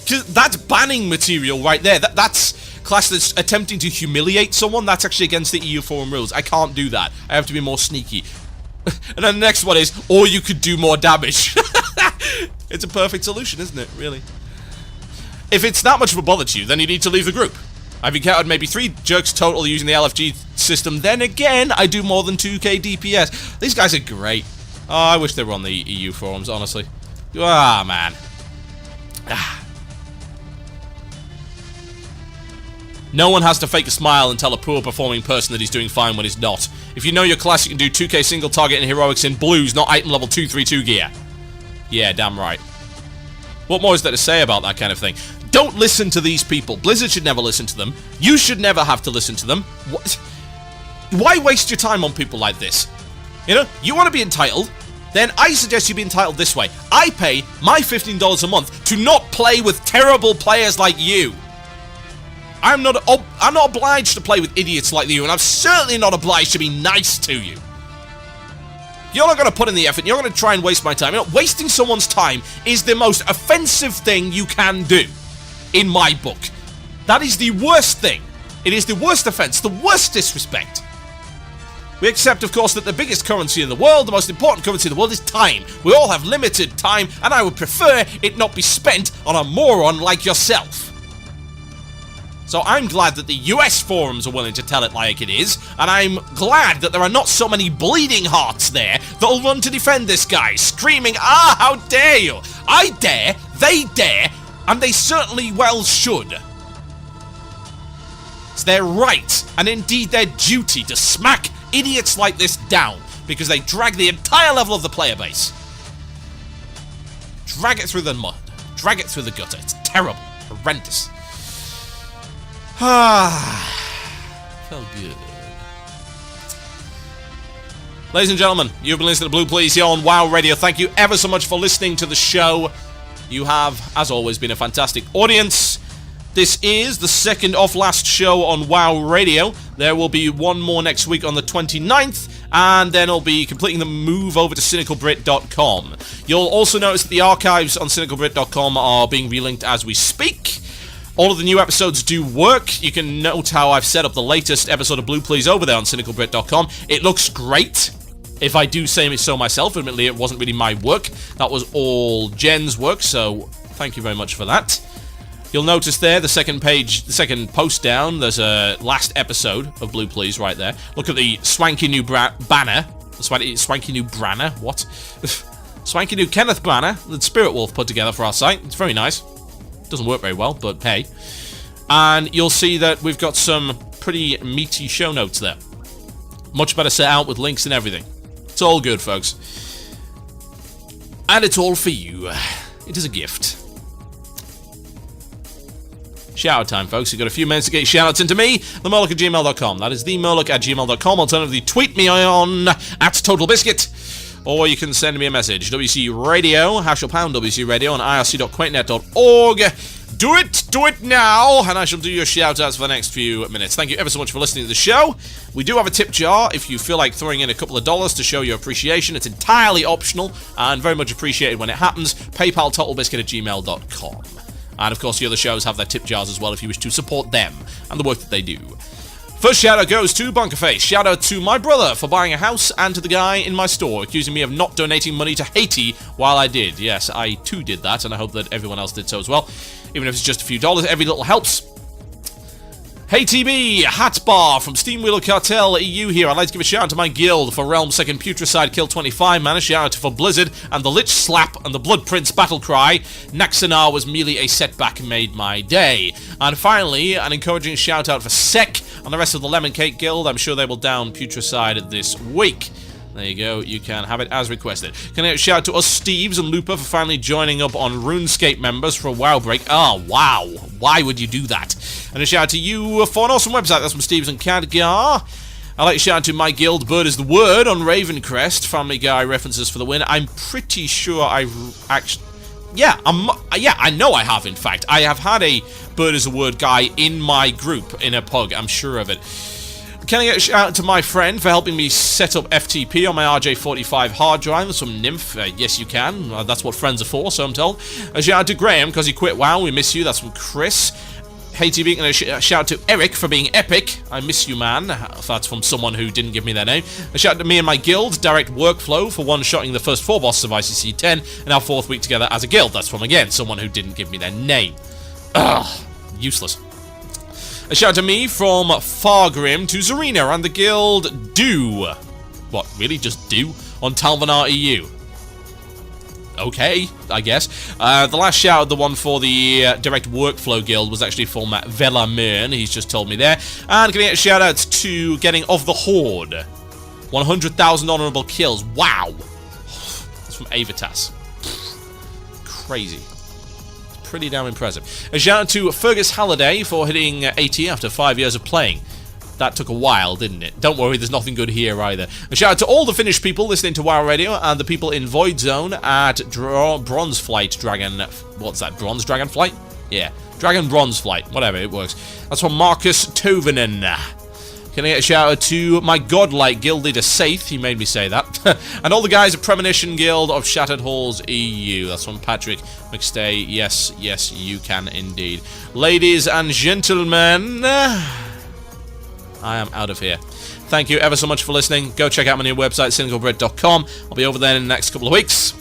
Because that's banning material right there. That's class that's attempting to humiliate someone. That's actually against the EU forum rules. I can't do that. I have to be more sneaky. And then the next one is, or you could do more damage. It's a perfect solution, isn't it? Really. If it's that much of a bother to you, then you need to leave the group. I've encountered maybe 3 jerks total using the LFG system. Then again, I do more than 2k DPS. These guys are great. Oh, I wish they were on the EU forums, honestly. Ah, man. Ah. No one has to fake a smile and tell a poor performing person that he's doing fine when he's not. If you know your class, you can do 2k single target and heroics in blues, not item level 232 gear. Yeah, damn right. What more is there to say about that kind of thing? Don't listen to these people. Blizzard should never listen to them. You should never have to listen to them. What? Why waste your time on people like this? You know, you want to be entitled? then I suggest you be entitled this way. I pay my $15 a month to not play with terrible players like you. I'm not obliged to play with idiots like you, and I'm certainly not obliged to be nice to you. You're not going to put in the effort, you're going to try and waste my time. You know, wasting someone's time is the most offensive thing you can do, in my book. That is the worst thing. It is the worst offense, the worst disrespect. We accept, of course, that the biggest currency in the world, the most important currency in the world, is time. We all have limited time, and I would prefer it not be spent on a moron like yourself. So I'm glad that the US forums are willing to tell it like it is, and I'm glad that there are not so many bleeding hearts there that'll run to defend this guy, screaming, "Ah, how dare you!" I dare, they dare, and they certainly well should. It's their right, and indeed their duty, to smack idiots like this down, because they drag the entire level of the player base. Drag it through the mud. Drag it through the gutter. It's terrible. Horrendous. Felt good. Ladies and gentlemen, you've been listening to Blue Please here on WoW Radio. Thank you ever so much for listening to the show. You have, as always, been a fantastic audience. This is the second off last show on WoW Radio. There will be one more next week on the 29th, and then I'll be completing the move over to cynicalbrit.com. You'll also notice that the archives on cynicalbrit.com are being relinked as we speak. All of the new episodes do work. You can note how I've set up the latest episode of Blue Please over there on cynicalbrit.com. It looks great, if I do say so myself. Admittedly, it wasn't really my work. That was all Jen's work, so thank you very much for that. You'll notice there, the second page, the second post down, there's a last episode of Blue Please right there. Look at the swanky new banner. The swanky new Branner? What? Swanky new Kenneth banner that Spirit Wolf put together for our site. It's very nice. Doesn't work very well, but hey. And you'll see that we've got some pretty meaty show notes there. Much better set out with links and everything. It's all good, folks. And it's all for you. It is a gift. Shout out time, folks. You've got a few minutes to get your shout outs into me, themurloc@gmail.com. That is themurloc@gmail.com. Alternatively, tweet me on @TotalBiscuit. Or you can send me a message. WC Radio, #pound WC Radio on irc.quaintnet.org. Do it now, and I shall do your shout-outs for the next few minutes. Thank you ever so much for listening to the show. We do have a tip jar if you feel like throwing in a couple of dollars to show your appreciation. It's entirely optional, and very much appreciated when it happens. PayPal, TotalBiscuit@gmail.com. And of course, the other shows have their tip jars as well if you wish to support them and the work that they do. First shout out goes to Bunkerface. Shout out to my brother for buying a house, and to the guy in my store accusing me of not donating money to Haiti while I did. Yes, I too did that, and I hope that everyone else did so as well. Even if it's just a few dollars, every little helps. Hey TB, Hat Bar from Steamwheeler Cartel EU here. I'd like to give a shout out to my guild for Realm 2nd Putricide Kill 25 man. A shout out for Blizzard and the Lich Slap and the Blood Prince Battle Cry. Naxanar was merely a setback made my day. And finally, an encouraging shout out for Sek and the rest of the Lemon Cake Guild. I'm sure they will down Putricide this week. There you go, you can have it as requested. Can I shout out to us Steves and Looper for finally joining up on RuneScape members for a WoW break? Oh, wow. Why would you do that? And a shout out to you for an awesome website. That's from Steves and Cadgar. I'd like to shout out to my guild, Bird is the Word, on Ravencrest. Family Guy references for the win. I'm pretty sure I actually... Yeah, I know I have, in fact. I have had a Bird is the Word guy in my group in a pug. I'm sure of it. Can I get a shout out to my friend for helping me set up FTP on my RJ45 hard drive? That's from Nymph. Yes, you can. That's what friends are for, so I'm told. A shout out to Graham because he quit WoW. We miss you. That's from Chris. Hey TV, and a shout out to Eric for being epic. I miss you, man. That's from someone who didn't give me their name. A shout out to me and my guild, Direct Workflow, for one-shotting the first 4 bosses of ICC 10 and our 4th week together as a guild. That's from, again, someone who didn't give me their name. Ugh, useless. A shout out to me from Fargrim to Zarina and the guild Do. What, really? Just Do? On Talvanar EU. Okay, I guess. The last shout out, the one for the Direct Workflow Guild, was actually from Velamern. He's just told me there. And can I get a shout out to getting Of the Horde. 100,000 honorable kills. Wow. That's from Avitas. Crazy. Pretty damn impressive. A shout out to Fergus Halliday for hitting 80 after 5 years of playing. That took a while, didn't it? Don't worry, there's nothing good here either. A shout out to all the Finnish people listening to WoW Radio and the people in Void Zone at Bronze Flight Dragon... What's that? Bronze Dragon Flight? Yeah. Dragon Bronze Flight. Whatever, it works. That's from Marcus Tovinen. Can I get a shout out to my godlike guild leader Saith? He made me say that. And all the guys at Premonition Guild of Shattered Halls EU. That's from Patrick McStay. Yes, you can indeed. Ladies and gentlemen, I am out of here. Thank you ever so much for listening. Go check out my new website, cynicalbrit.com. I'll be over there in the next couple of weeks.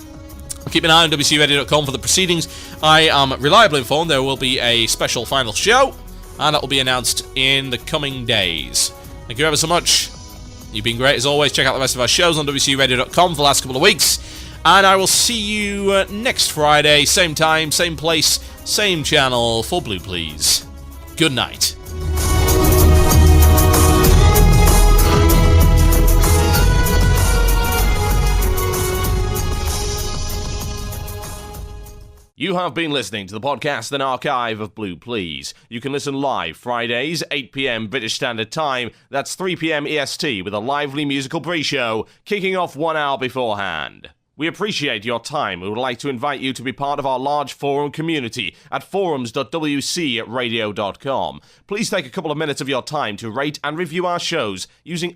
Keep an eye on wcradio.com for the proceedings. I am reliably informed there will be a special final show, and that will be announced in the coming days. Thank you ever so much. You've been great as always. Check out the rest of our shows on wcradio.com for the last couple of weeks. And I will see you next Friday, same time, same place, same channel for Blue Please. Good night. You have been listening to the podcast and archive of Blue Please. You can listen live Fridays, 8 p.m. British Standard Time. That's 3 p.m. EST with a lively musical pre-show kicking off 1 hour beforehand. We appreciate your time. We would like to invite you to be part of our large forum community at forums.wcradio.com. Please take a couple of minutes of your time to rate and review our shows using